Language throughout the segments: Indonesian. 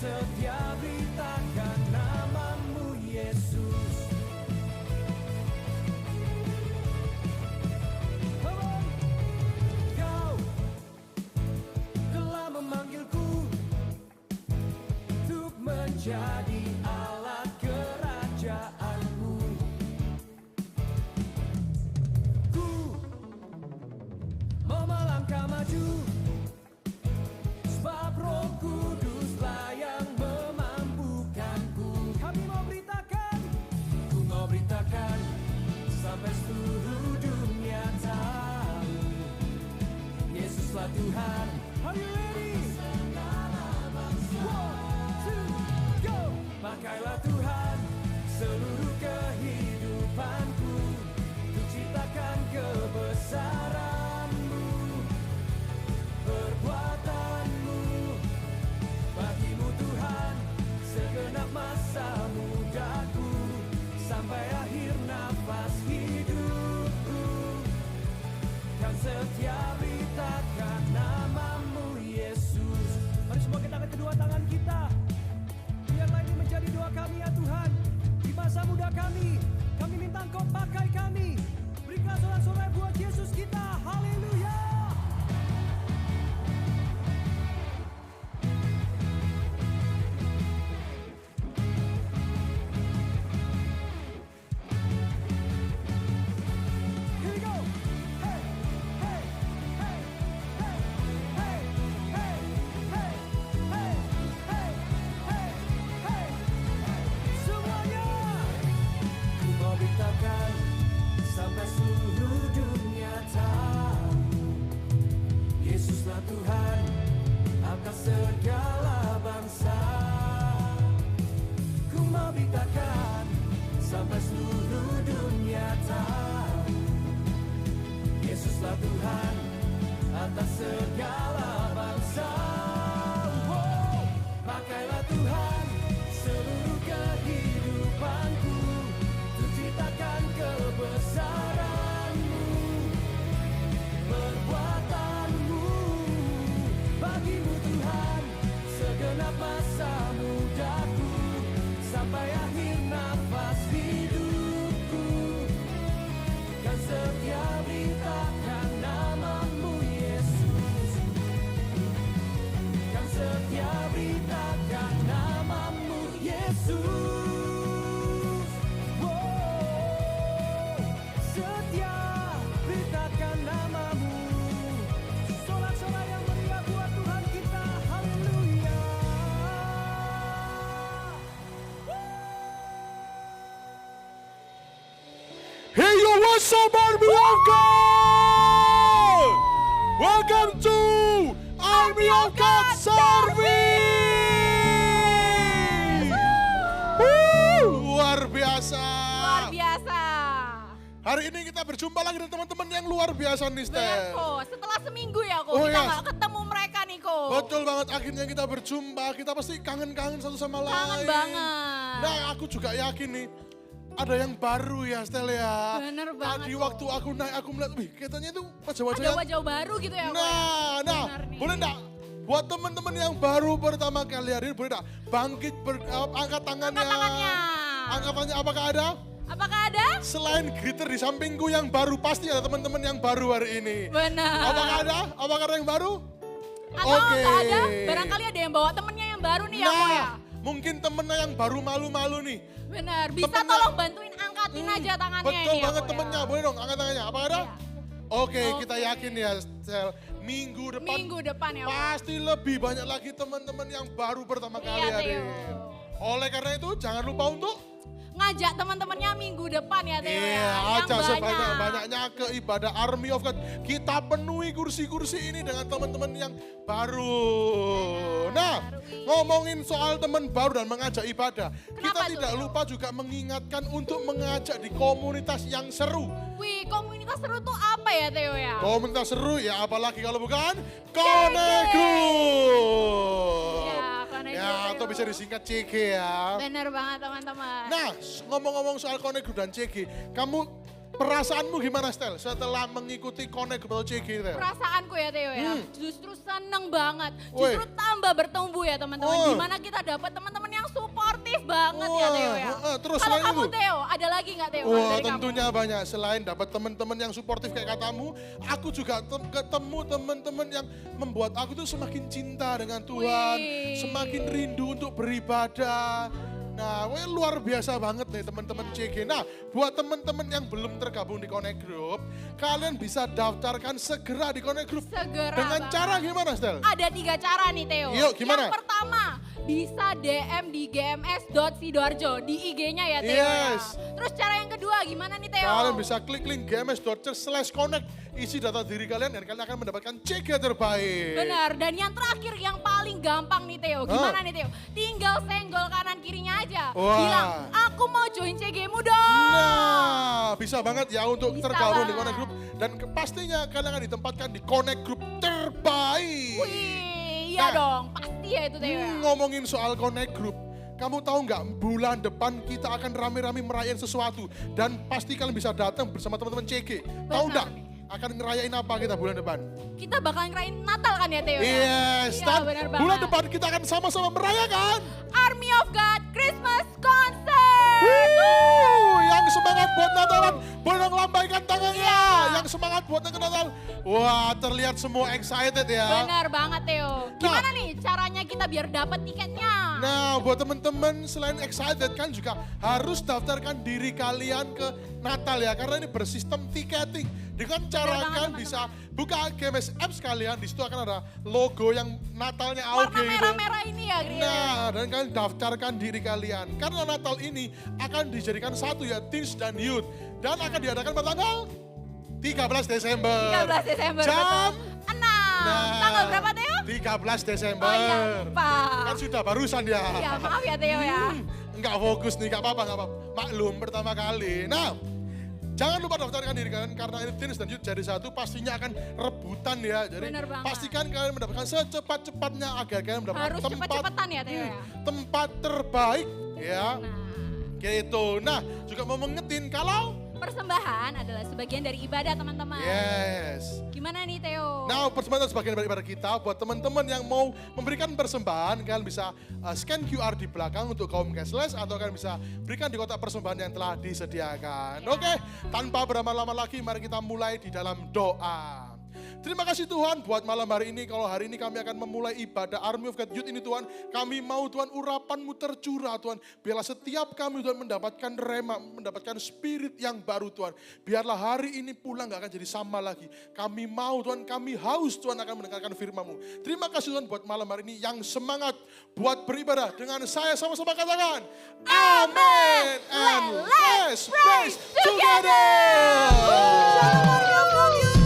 setia beritakan namamu Yesus. Kau telah memanggilku untuk menjadi alat kerajaanmu. Ku mau melangkah maju, sebab Roh Kuduslah yang memampukanku. Kami mau beritakan, ku mau beritakan sampai seluruh dunia tahu Yesuslah Tuhan. Are you ready? One, two, go! Pakailah Tuhan seluruh kehidupanku untuk ciptakan kebesaran-Mu, perbuatan-Mu. Bagimu Tuhan segenap masa mudaku sampai akhir nafas hidupku. Kan setia beritakan namamu Yesus. Mari semua kita angkat kedua tangan kita. Biarlah ini menjadi doa kami ya Tuhan. Di masa muda kami minta Engkau pakai kami. Berikan sorak-sorai buat Yesus kita. Haleluya. Here we go. Hey, hey, hey, hey, hey, hey, hey, hey, hey, hey, hey. Semuanya. Ku mau beritakan sampai seluruh dunia tahu Yesuslah Tuhan atas segala bangsa. Ku mau beritakan sampai seluruh dunia tahu Yesuslah Tuhan atas segala bangsa. Oh, pakailah Tuhan seluruh kehidupanku untuk ciptakan kebesaran-Mu, perbuatan-Mu. Bagimu Tuhan segenap masa mudaku sampai akhir nafas hidupku. Kan setia beritakan namamu Yesus. Kan setia beritakan namamu Yesus. Wow. Setia beritakan namamu. Sorak-sorai yang meriah buat Tuhan kita. Haleluya. Hey yo, what's up Army of God? Welcome to Army of God Service. Luar biasa. Luar biasa. Hari ini kita berjumpa lagi dengan teman-teman yang luar biasa nih, Benar Stel. kok, setelah seminggu ya kok Oh, kita iya. nggak ketemu mereka nih kok. Betul banget, akhirnya kita berjumpa. Kita pasti kangen-kangen satu sama lain. Kangen banget. Nah, aku juga yakin nih, ada yang baru ya, Stel ya. Bener banget Tadi kok. waktu aku naik, aku melihat, wih, katanya itu wajah-wajah Ada yang wajah baru gitu ya kok. Nah, Benar nih. boleh enggak? Buat teman-teman yang baru pertama kali hari ini, boleh enggak? Bangkit, angkat tangannya. Angkat tangannya. Angkat tangannya, apakah ada? Apakah ada? Selain greeter di sampingku yang baru, pasti ada teman-teman yang baru hari ini. Benar. Apakah ada? Apakah ada yang baru? Atau Oke. nggak ada? Barangkali ada yang bawa temennya yang baru nih ya kok ya. Nah, mungkin temennya yang baru malu-malu nih. Benar, bisa Temennya. tolong bantuin angkatin aja tangannya Betul ini ya banget kok temennya, ya. boleh dong angkat tangannya. Apakah ada? Iya. Oke, Oke. kita yakin ya, Sel. Minggu depan Minggu depan ya kok. pasti lebih banyak lagi teman-teman yang baru pertama kali Iya, hari Theo. ini. Oleh karena itu, jangan lupa untuk ngajak teman-temannya minggu depan ya Theo ya. iya, Yang ajak banyak. sebanyak-banyaknya ke ibadah Army of God. Kita penuhi kursi-kursi ini dengan teman-teman yang baru. Nah, ngomongin soal teman baru dan mengajak ibadah. Kita Kenapa tuh, tidak Theo? lupa juga mengingatkan untuk mengajak di komunitas yang seru. Wih, komunitas seru tuh apa ya Theo ya? Komunitas seru ya, apalagi kalau bukan Connect Group. Ya, Connect Ya, Group, atau Theo. bisa disingkat CG ya. Bener banget teman-teman. Nah, ngomong-ngomong soal Connect Group dan CG, kamu perasaanmu gimana, Stel, setelah mengikuti Connect Group atau CG, Stel? Perasaanku ya Theo ya, justru seneng banget. Woi. Justru tambah tambah bertumbuh ya teman-teman. Oh. Dimana kita dapat teman-teman yang suportif banget ya Theo ya. Terus Kalau selain kamu itu? Theo, ada lagi nggak Theo? Wah, dari kamu? tentunya banyak. Selain dapat teman-teman yang suportif kayak katamu, aku juga ketemu teman-teman yang membuat aku tuh semakin cinta dengan Tuhan, Wih. semakin rindu untuk beribadah. Nah, luar biasa banget nih teman-teman CG. Nah, buat teman-teman yang belum tergabung di Connect Group, kalian bisa daftarkan segera di Connect Group. Segera Dengan banget. cara gimana, Stel? Ada 3 cara nih Theo. Yuk, gimana? Yang pertama, bisa DM di gms.sidoarjo di IG-nya ya Theo. Yes. Ya. Terus cara yang kedua gimana nih Theo? Kalian bisa klik link gms.church/connect, isi data diri kalian dan kalian akan mendapatkan CG terbaik. Benar, dan yang terakhir yang paling gampang nih Theo. Gimana nih Theo? Tinggal senggol kanan kirinya aja. Wah. Bilang, aku mau join CG-mu dong. Nah, bisa banget ya untuk Bisa tergabung di banget. Connect Group dan pastinya kalian akan ditempatkan di Connect Group terbaik. Wih, iya Nah. dong. Pasti ya itu Theo ya. Ngomongin soal Connect Group, kamu tahu nggak bulan depan kita akan rame-rame merayain sesuatu dan pasti kalian bisa datang bersama teman-teman CG. Tahu Benar nggak? nih. Akan ngerayain apa kita bulan depan? Kita bakal ngerayain Natal kan ya Theo ya? Yes, Iya, dan benar bulan banget. depan kita akan sama-sama merayakan. Army of God Christmas Concert. Yang semangat buat Natalan, boleh lambaikan tangannya. Iya. Yang semangat buat Natal, wah terlihat semua excited ya. Benar banget Theo. Gimana nih caranya kita biar dapat tiketnya? Nah, buat teman-teman selain excited kan juga harus daftarkan diri kalian ke Natal ya, karena ini bersistem tiketing. Dengan cara banget, kalian teman-teman. bisa buka GMS Apps kalian, di situ akan ada logo yang Natalnya Warna AOG gitu. merah-merah ini ya Gria. Nah, dan kalian daftarkan diri kalian. Karena Natal ini akan dijadikan satu ya, Teens dan Youth. Dan akan diadakan pada tanggal 13 Desember. 13 Desember Jam betul. 6. Tanggal berapa Theo? 13 Desember. Oh iya, lupa. Kan sudah barusan ya. Iya, maaf ya Theo ya. Enggak fokus nih, enggak apa-apa, enggak apa-apa. Maklum pertama kali. Nah, jangan lupa daftarkan diri kalian karena ini Teens dan Youth jadi satu pastinya akan rebutan ya. Jadi Bener banget. pastikan kalian mendapatkan secepat-cepatnya agar kalian mendapatkan Harus cepet-cepetan ya Theo ya. tempat terbaik ya. Nah, Gitu. Nah, juga mau mengetin kalau persembahan adalah sebagian dari ibadah teman-teman. yes. Gimana nih Theo? Nah, persembahan sebagian dari ibadah kita buat teman-teman yang mau memberikan persembahan, kalian bisa scan QR di belakang untuk kaum cashless atau kalian bisa berikan di kotak persembahan yang telah disediakan. Oke, tanpa berlama-lama lagi mari kita mulai di dalam doa. Terima kasih Tuhan buat malam hari ini. Kalau hari ini kami akan memulai ibadah Army of God Youth ini Tuhan. Kami mau Tuhan urapan-Mu tercurah Tuhan. Biarlah setiap kami Tuhan mendapatkan rema, mendapatkan spirit yang baru Tuhan. Biarlah hari ini pulang gak akan jadi sama lagi. Kami mau Tuhan, kami haus Tuhan akan mendengarkan firman-Mu. Terima kasih Tuhan buat malam hari ini yang semangat buat beribadah. Dengan saya sama-sama katakan, Amen. And let's praise together. Shalom Army of God Youth.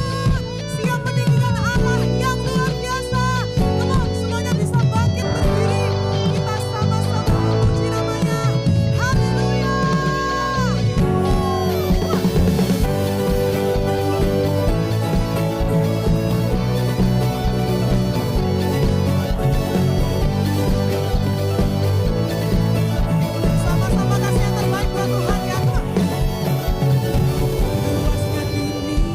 Siap meninggikan Allah yang luar biasa. Come on, semuanya bisa bangkit berdiri. Kita sama-sama memuji namanya. Haleluya. Sama-sama kasih yang terbaik buat Tuhan ya. Luasnya dunia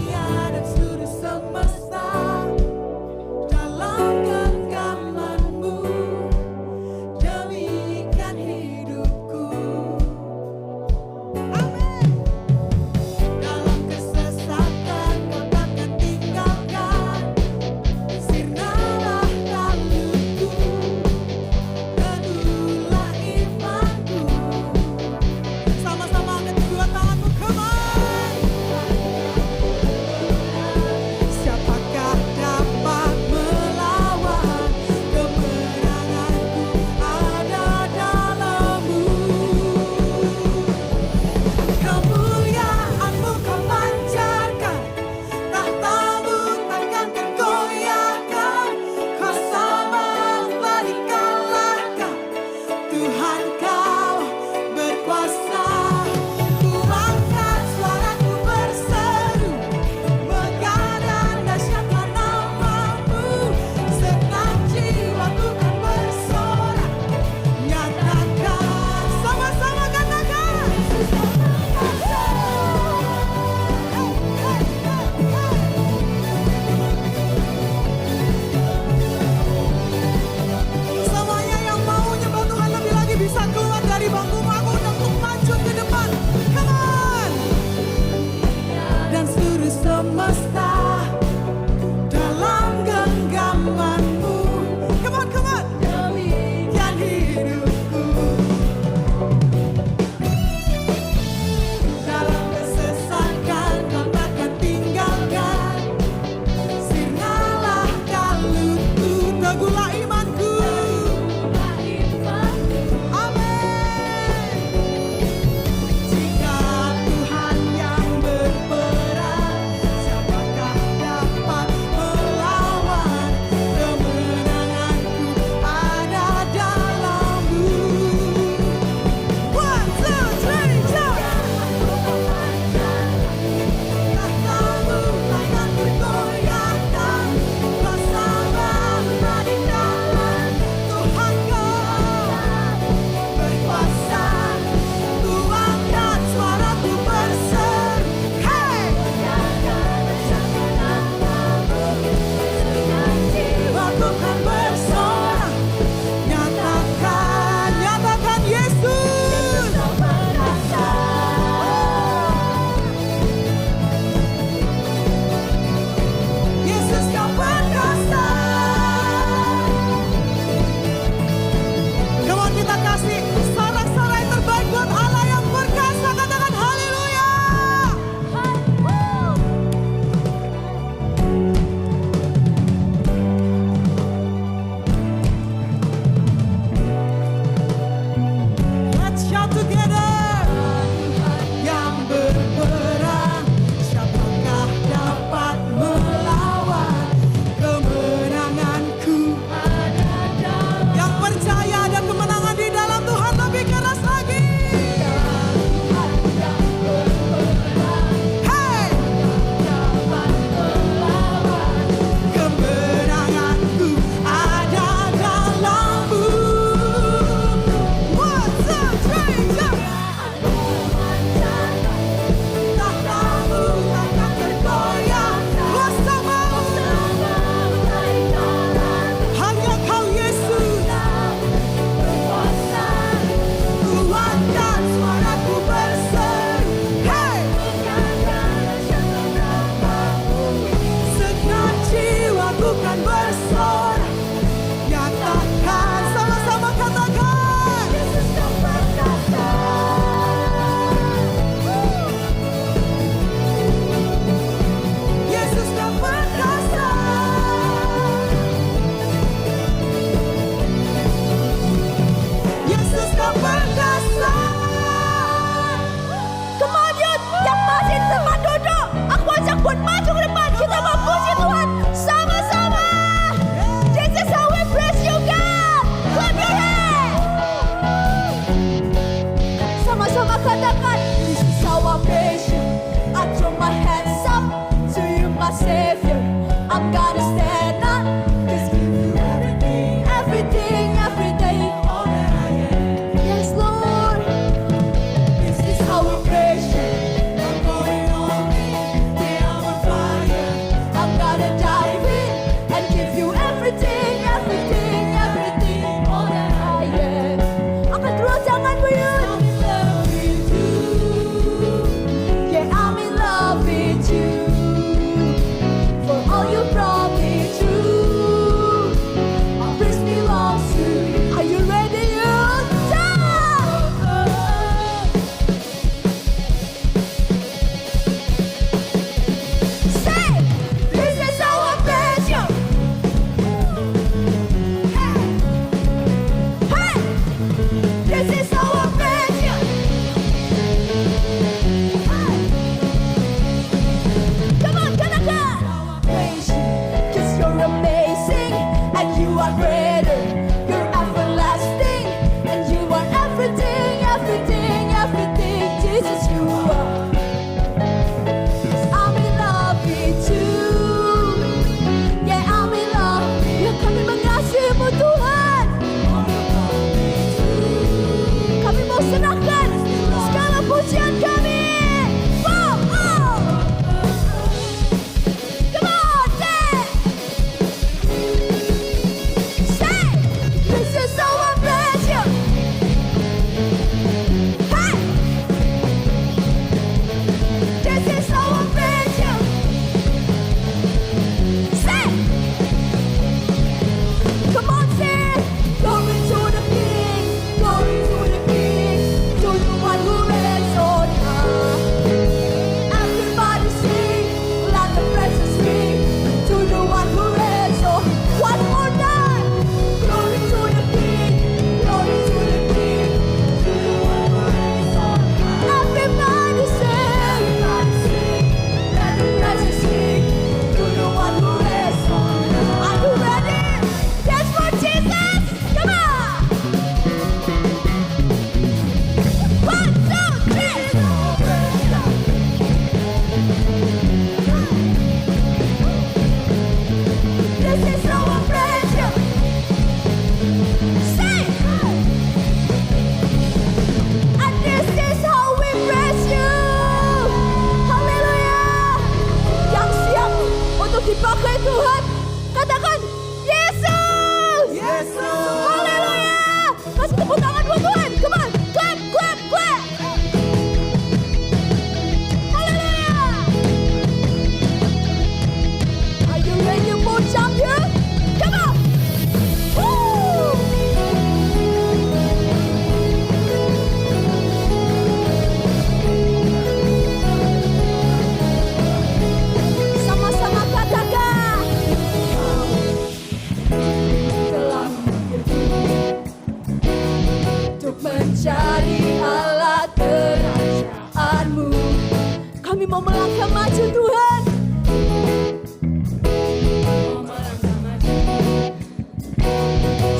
melangkah maju Tuhan.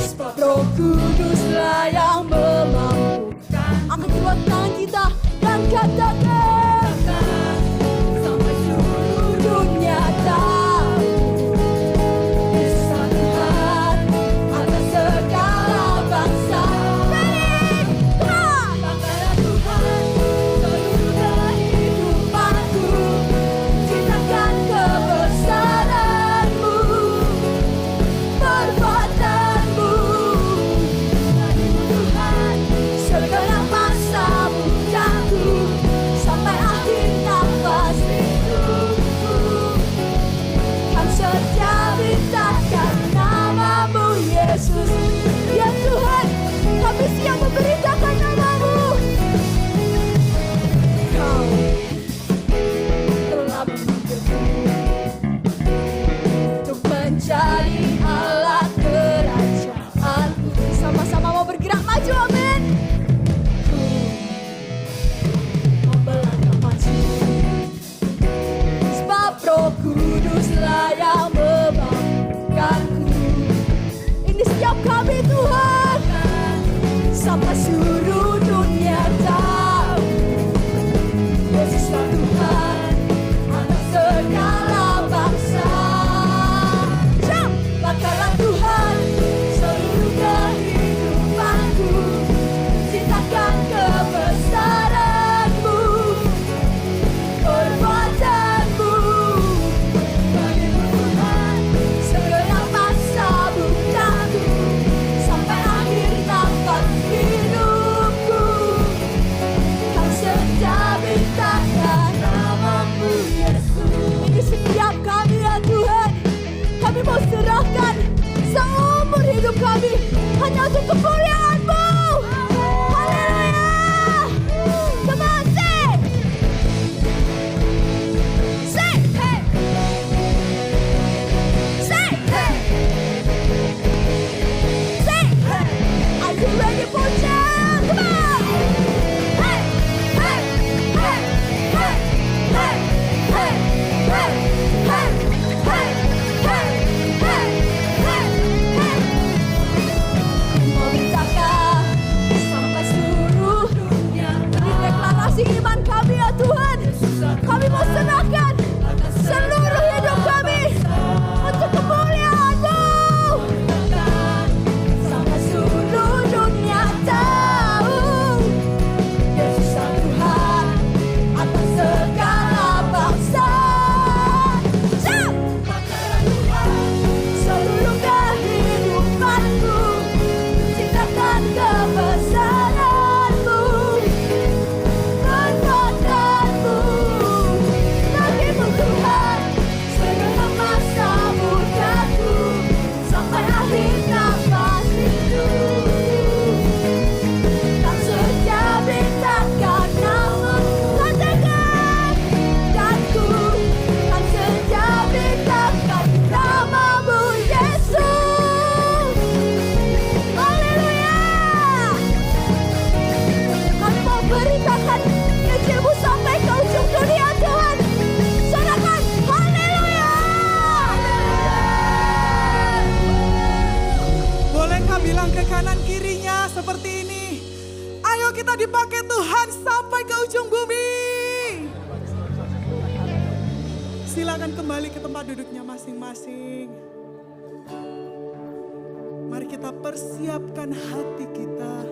Sebab Roh Kuduslah yang memampukan. Angkat kedua tangan kita dan katakan, sampai seluruh dunia tahu Yesus Tuhan atas segala bangsa. Banggalah Tuhan seluruh kehidupanku, ceritakan kebesaran-Mu, perbuatan-Mu. Tuhan segenap masa mudaku sampai akhir nafas hidupku, kan setia beritakan nama-Mu Yesus. Ya Tuhan, kami siap memberitakan nama-Mu. Kau telah memilihku untuk menjadi alat kerajaan-Mu. Sama-sama mau bergerak maju, amin. Ku mau melangkah maju, sebab Roh Kuduslah yang memampukanku. Ini setiap kami Tuhan, sampai seluruh dunia tahu Yesuslah Tuhan atas segala bangsa. Banggalah Tuhan seluruh kehidupanku, ceritakan kebesaran-Mu, perbuatan-Mu. Bagi-Mu Tuhan segenap masa mudaku sampai akhir nafas hidupku, kan setia beritakan nama-Mu Yesus. Ini setiap kami ya Tuhan, kami mau serahkan seumur hidup kami hanya untuk kemuliaan-Mu. Haleluya. Come on, sing. Sing, hey. Sing, hey. Sing, hey. Are you ready for change? Come on. Hey, hey, hey, hey, hey, hey, hey, hey, hey, hey, hey, hey. Memintakan sampai seluruh dunia tahu. Ini deklarasi iman kami ya Tuhan. Kami mau serahkan seluruh hidup kami untuk kemuliaan-Mu. Sampai seluruh dunia tahu Yesuslah Tuhan atas segala bangsa. Banggalah Tuhan seluruh kehidupanku, ceritakan kebesaran-Mu, perbuatan-Mu. Bagi-Mu Tuhan segenap masa mudaku sampai akhir nafas hidupku, kan setia beritakan nama-Mu. Katakan, dan ku kan setia beritakan nama-Mu Yesus. Haleluya. Kami mau beritakan Injil-Mu sampai ke ujung dunia Tuhan. Sorakan, haleluya. Bolehkah bilang ke kanan kirinya seperti ini? Ayo kita dipakai Tuhan sampai ke ujung bumi. Silakan kembali ke tempat duduknya masing-masing. Mari kita persiapkan hati kita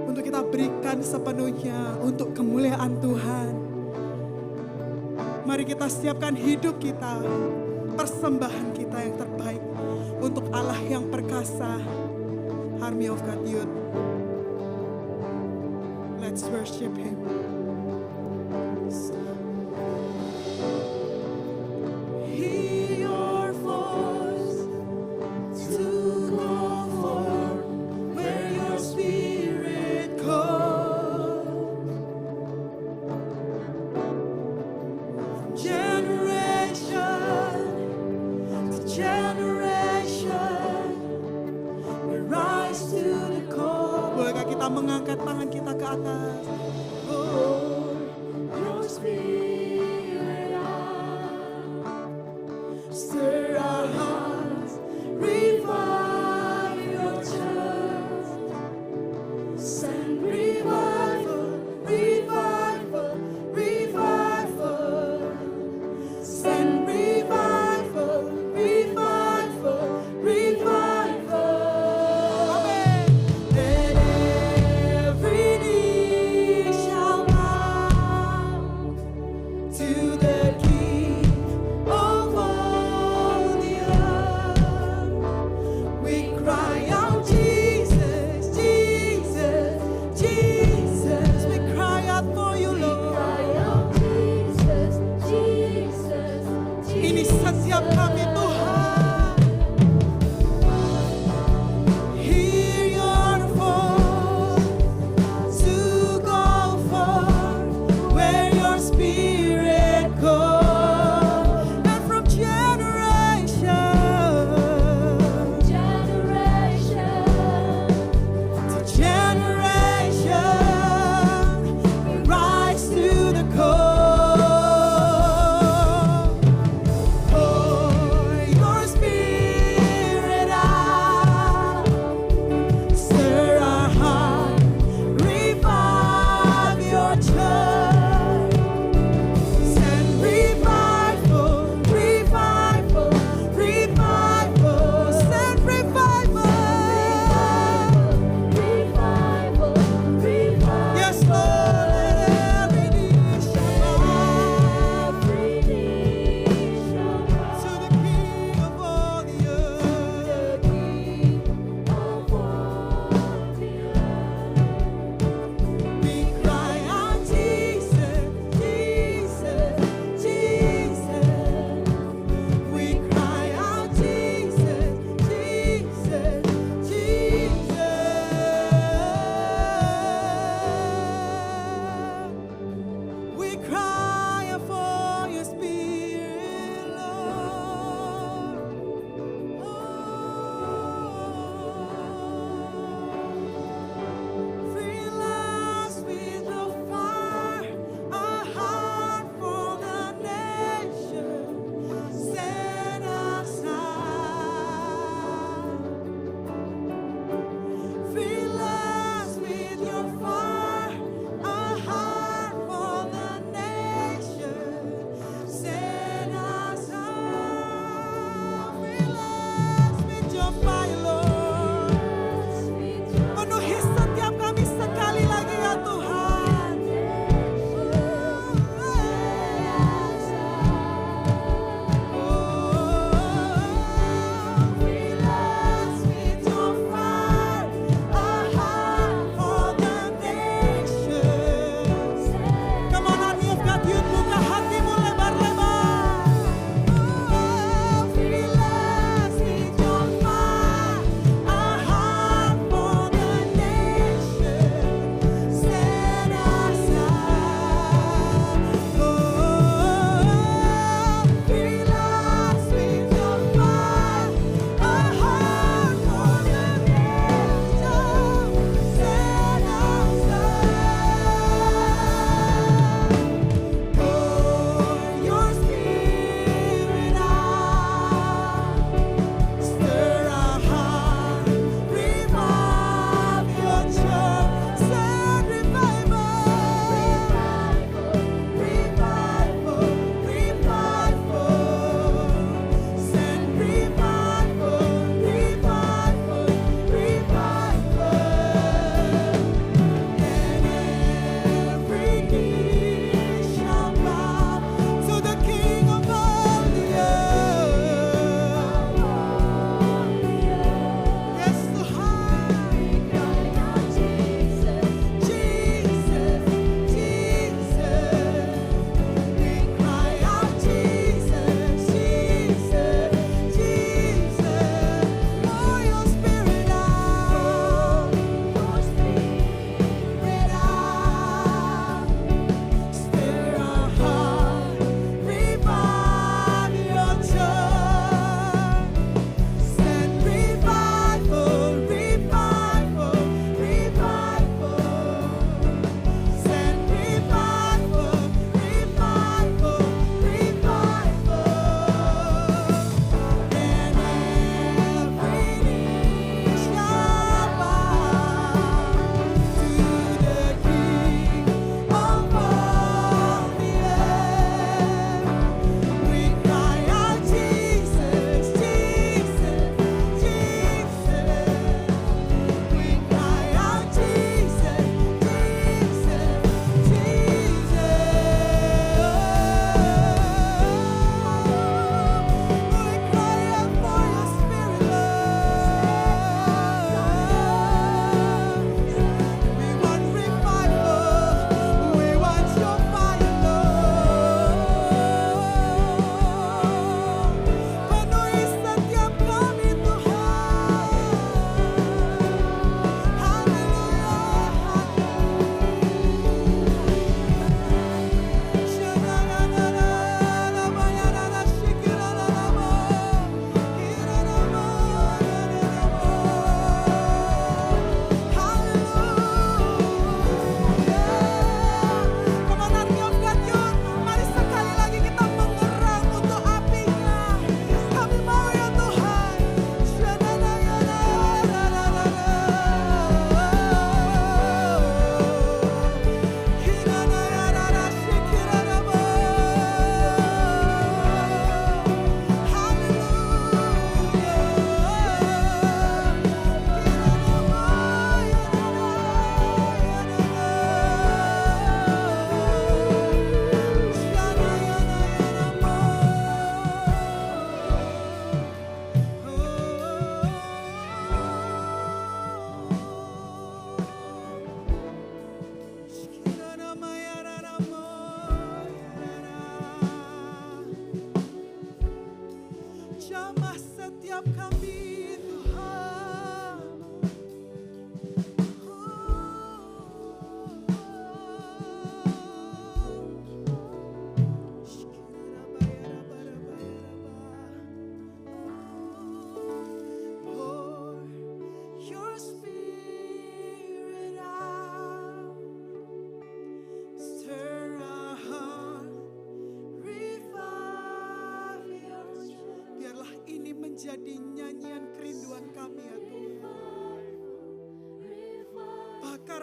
untuk kita berikan sepenuhnya untuk kemuliaan Tuhan. Mari kita siapkan hidup kita, persembahan kita yang terbaik untuk Allah yang perkasa. Army of God Youth, let's worship Him. Hear your voice to go forth where your spirit calls. From generation to generation, we rise to the call. Bolehkah kita mengangkat tangan kita ke atas? Oh, your spirit Spirit out. Stir our hearts, revive your church. Send revival, revival, revival. Send revival, revival, revival. Let every knee shall bow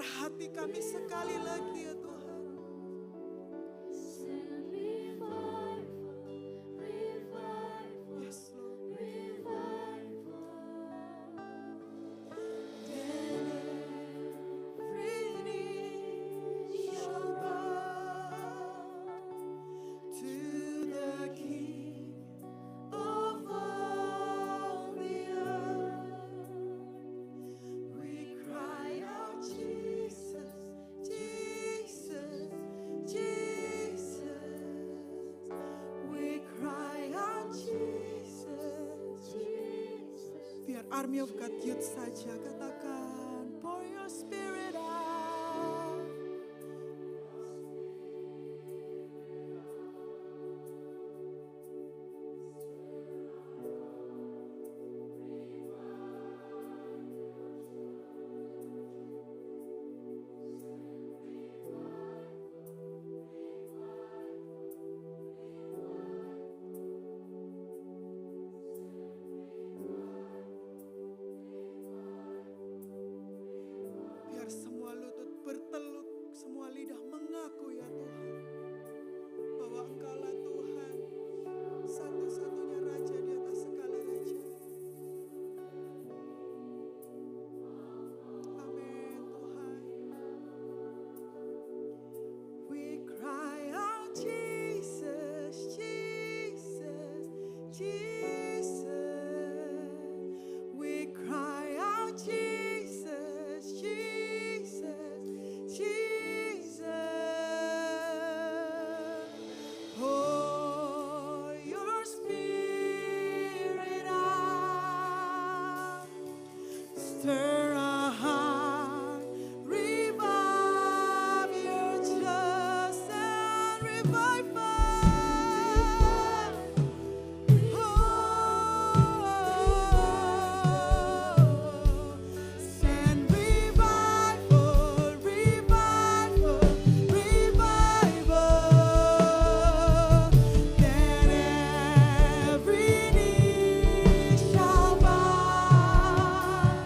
hati kami sekali lagi ya Tuhan. Yes Lord. Biar Army of God Youth saja katakan, pour your spirit out. Biar semua lutut berteluk, semua lidah mengaku ya Tuhan, bahwa Engkaulah Tuhan, satu-satunya Raja di atas segala raja. Amin Tuhan. We cry out Jesus, Jesus, Jesus. We cry out Jesus, Jesus, Jesus. Pour your spirit out. Stir our heart, revive your just and revive us. Send revival, revival, revival. Then every knee shall bow.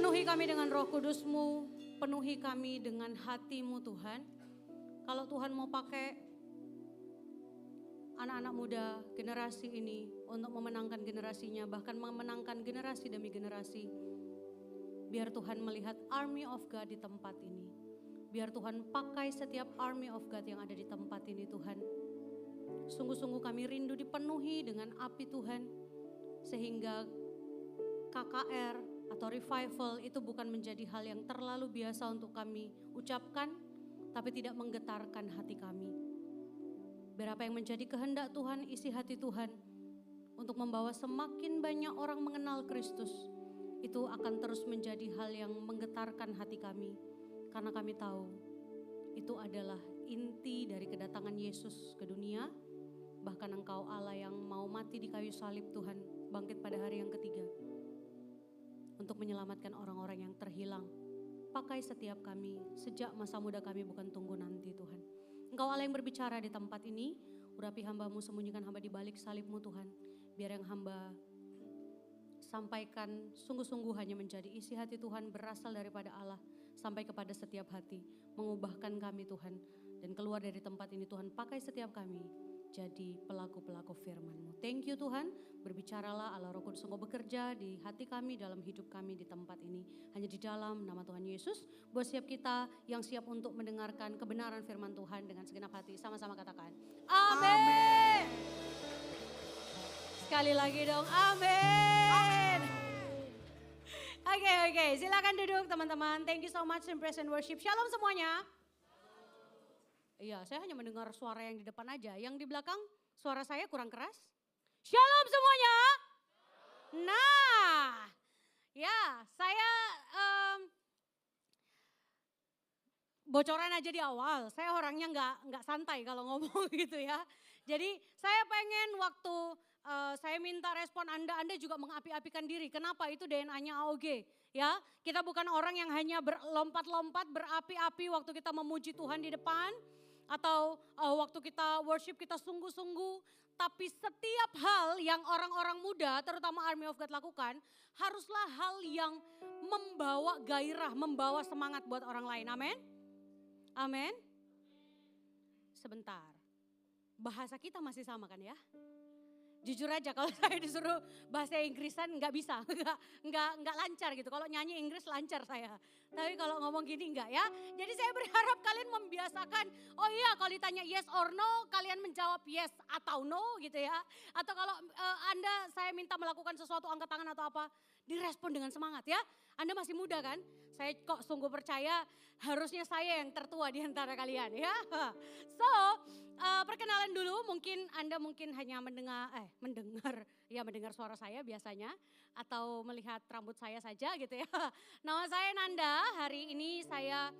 Penuhi kami dengan Roh Kudus-Mu, penuhi kami dengan hati-Mu Tuhan. Kalau Tuhan mau pakai anak-anak muda generasi ini untuk memenangkan generasinya, bahkan memenangkan generasi demi generasi. Biar Tuhan melihat army of God di tempat ini. Biar Tuhan pakai setiap army of God yang ada di tempat ini Tuhan. Sungguh-sungguh kami rindu dipenuhi dengan api Tuhan. Sehingga KKR atau revival itu bukan menjadi hal yang terlalu biasa untuk kami ucapkan, tapi tidak menggetarkan hati kami. Biar apa yang menjadi kehendak Tuhan, isi hati Tuhan untuk membawa semakin banyak orang mengenal Kristus, itu akan terus menjadi hal yang menggetarkan hati kami. Karena kami tahu itu adalah inti dari kedatangan Yesus ke dunia. Bahkan Engkau Allah yang mau mati di kayu salib Tuhan, bangkit pada hari yang ketiga. Untuk menyelamatkan orang-orang yang terhilang. Pakai setiap kami, sejak masa muda kami, bukan tunggu nanti Tuhan. Engkau Allah yang berbicara di tempat ini, urapi hamba-Mu, sembunyikan hamba di balik salib-Mu Tuhan. Biar yang hamba sampaikan sungguh-sungguh hanya menjadi isi hati Tuhan, berasal daripada Allah sampai kepada setiap hati. Mengubahkan kami Tuhan, dan keluar dari tempat ini Tuhan, pakai setiap kami jadi pelaku-pelaku firman-Mu. Thank you Tuhan, berbicaralah Allah Roh Kudus, Engkau bekerja di hati kami, dalam hidup kami di tempat ini. Hanya di dalam nama Tuhan Yesus, buat siap kita yang siap untuk mendengarkan kebenaran firman Tuhan dengan segenap hati. Sama-sama katakan, amin. Sekali lagi dong, amin. Oke, silakan duduk teman-teman. Thank you so much in praise and worship. Shalom semuanya. Iya, saya hanya mendengar suara yang di depan aja. Yang di belakang suara saya kurang keras. Shalom semuanya. Nah, ya saya bocoran aja di awal. Saya orangnya nggak santai kalau ngomong gitu ya. Jadi saya pengen waktu saya minta respon Anda juga mengapi-apikan diri. Kenapa? Itu DNA-nya AOG. Ya, kita bukan orang yang hanya berlompat-lompat, berapi-api waktu kita memuji Tuhan di depan. Atau waktu kita worship kita sungguh-sungguh. Tapi setiap hal yang orang-orang muda, terutama Army of God lakukan, haruslah hal yang membawa gairah, membawa semangat buat orang lain. Amin? Amin? Sebentar, bahasa kita masih sama kan ya? Jujur aja kalau saya disuruh bahasa Inggrisan nggak bisa, nggak lancar gitu. Kalau nyanyi Inggris lancar saya, tapi kalau ngomong gini nggak ya. Jadi saya berharap kalian membiasakan, oh iya kalau ditanya yes or no, kalian menjawab yes atau no gitu ya. Atau kalau saya minta melakukan sesuatu, angkat tangan atau apa, direspon dengan semangat ya. Anda masih muda kan? Saya kok sungguh percaya harusnya saya yang tertua di antara kalian ya. So, perkenalan dulu, mungkin Anda hanya mendengar suara saya biasanya atau melihat rambut saya saja gitu ya. Nama saya Nanda, hari ini saya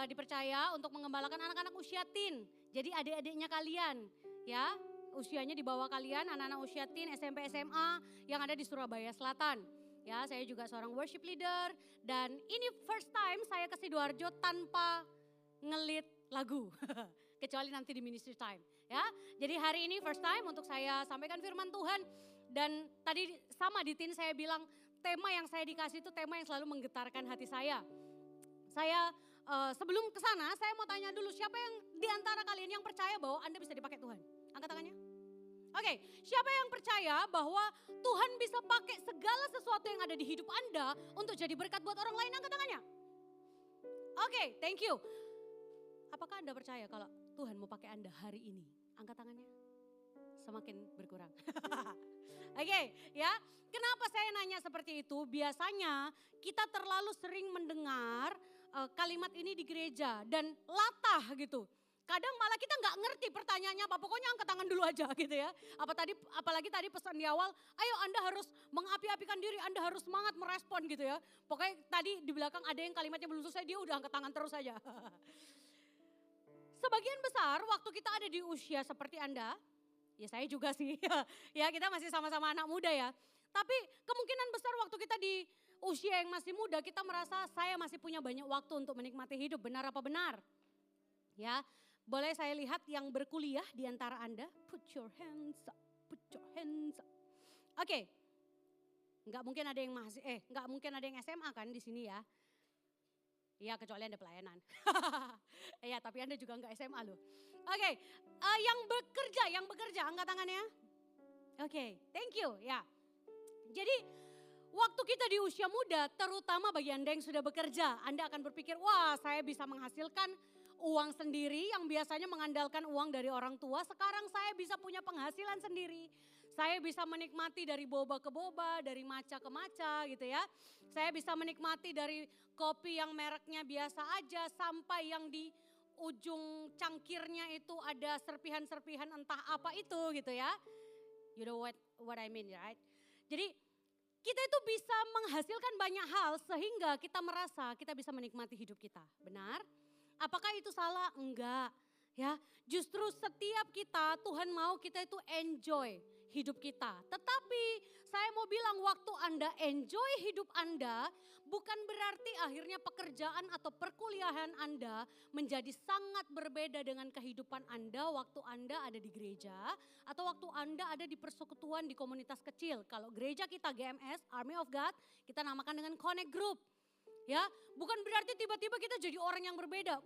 dipercaya untuk mengembalakan anak-anak usia teen. Jadi adik-adiknya kalian ya, usianya di bawah kalian, anak-anak usia teen SMP SMA yang ada di Surabaya Selatan. Ya, saya juga seorang worship leader dan ini first time saya ke Sidoarjo tanpa ngelit lagu. Kecuali nanti di ministry time ya. Jadi hari ini first time untuk saya sampaikan firman Tuhan. Dan tadi sama di tin saya bilang tema yang saya dikasih itu tema yang selalu menggetarkan hati saya. Saya sebelum ke sana saya mau tanya dulu, siapa yang di antara kalian yang percaya bahwa Anda bisa dipakai Tuhan? Angkat tangannya. Oke, siapa yang percaya bahwa Tuhan bisa pakai segala sesuatu yang ada di hidup Anda untuk jadi berkat buat orang lain? Angkat tangannya. Oke, thank you. Apakah Anda percaya kalau Tuhan mau pakai Anda hari ini? Angkat tangannya. Semakin berkurang. Oke, ya. Kenapa saya nanya seperti itu? Biasanya kita terlalu sering mendengar kalimat ini di gereja dan latah gitu. Kadang malah kita nggak ngerti pertanyaannya apa, pokoknya angkat tangan dulu aja gitu ya. Apalagi tadi pesan di awal, ayo Anda harus mengapi-apikan diri, Anda harus semangat merespon gitu ya. Pokoknya tadi di belakang ada yang kalimatnya belum selesai, dia udah angkat tangan terus aja. Sebagian besar waktu kita ada di usia seperti Anda, ya saya juga sih, ya kita masih sama-sama anak muda ya. Tapi kemungkinan besar waktu kita di usia yang masih muda, kita merasa saya masih punya banyak waktu untuk menikmati hidup, benar apa benar? Ya. Boleh saya lihat yang berkuliah di antara Anda? Put your hands up, put your hands up. Oke. Nggak mungkin ada yang nggak mungkin ada yang SMA kan di sini ya. Iya, kecuali Anda pelayanan. Iya, tapi Anda juga nggak SMA loh. Oke, yang bekerja, angkat tangannya. Oke, thank you ya. Jadi waktu kita di usia muda, terutama bagi Anda yang sudah bekerja, Anda akan berpikir, wah saya bisa menghasilkan uang sendiri yang biasanya mengandalkan uang dari orang tua. Sekarang saya bisa punya penghasilan sendiri. Saya bisa menikmati dari boba ke boba, dari maca ke maca gitu ya. Saya bisa menikmati dari kopi yang mereknya biasa aja sampai yang di ujung cangkirnya itu ada serpihan-serpihan entah apa itu gitu ya. You know what I mean, right? Jadi kita itu bisa menghasilkan banyak hal sehingga kita merasa kita bisa menikmati hidup kita. Benar? Apakah itu salah? Enggak. Ya, justru setiap kita Tuhan mau kita itu enjoy hidup kita. Tetapi saya mau bilang waktu Anda enjoy hidup Anda bukan berarti akhirnya pekerjaan atau perkuliahan Anda menjadi sangat berbeda dengan kehidupan Anda waktu Anda ada di gereja atau waktu Anda ada di persekutuan di komunitas kecil. Kalau gereja kita GMS, Army of God, kita namakan dengan Connect Group. Ya, bukan berarti tiba-tiba kita jadi orang yang berbeda.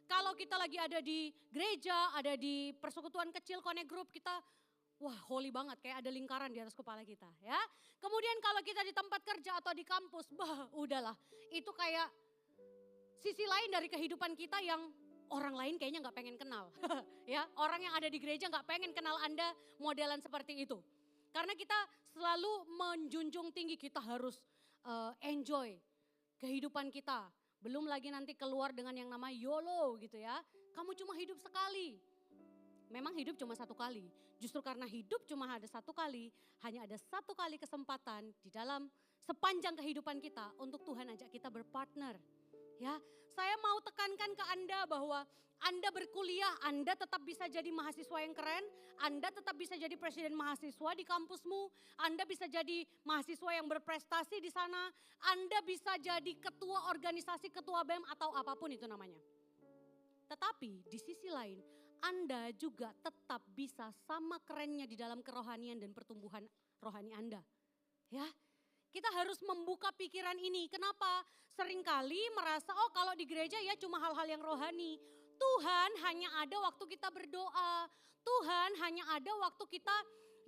Kalau kita lagi ada di gereja, ada di persekutuan kecil, Connect Group, kita wah holy banget, kayak ada lingkaran di atas kepala kita. Ya, kemudian kalau kita di tempat kerja atau di kampus, udahlah, itu kayak sisi lain dari kehidupan kita yang orang lain kayaknya nggak pengen kenal. Ya, orang yang ada di gereja nggak pengen kenal Anda modelan seperti itu. Karena kita selalu menjunjung tinggi kita harus enjoy kehidupan kita. Belum lagi nanti keluar dengan yang nama YOLO gitu ya. Kamu cuma hidup sekali. Memang hidup cuma satu kali. Justru karena hidup cuma ada satu kali, hanya ada satu kali kesempatan di dalam sepanjang kehidupan kita untuk Tuhan ajak kita berpartner. Ya, saya mau tekankan ke Anda bahwa Anda berkuliah, Anda tetap bisa jadi mahasiswa yang keren, Anda tetap bisa jadi presiden mahasiswa di kampusmu, Anda bisa jadi mahasiswa yang berprestasi di sana, Anda bisa jadi ketua organisasi, ketua BEM atau apapun itu namanya. Tetapi di sisi lain, Anda juga tetap bisa sama kerennya di dalam kerohanian dan pertumbuhan rohani Anda. Ya, kita harus membuka pikiran ini. Kenapa? Seringkali merasa, oh kalau di gereja ya cuma hal-hal yang rohani. Tuhan hanya ada waktu kita berdoa. Tuhan hanya ada waktu kita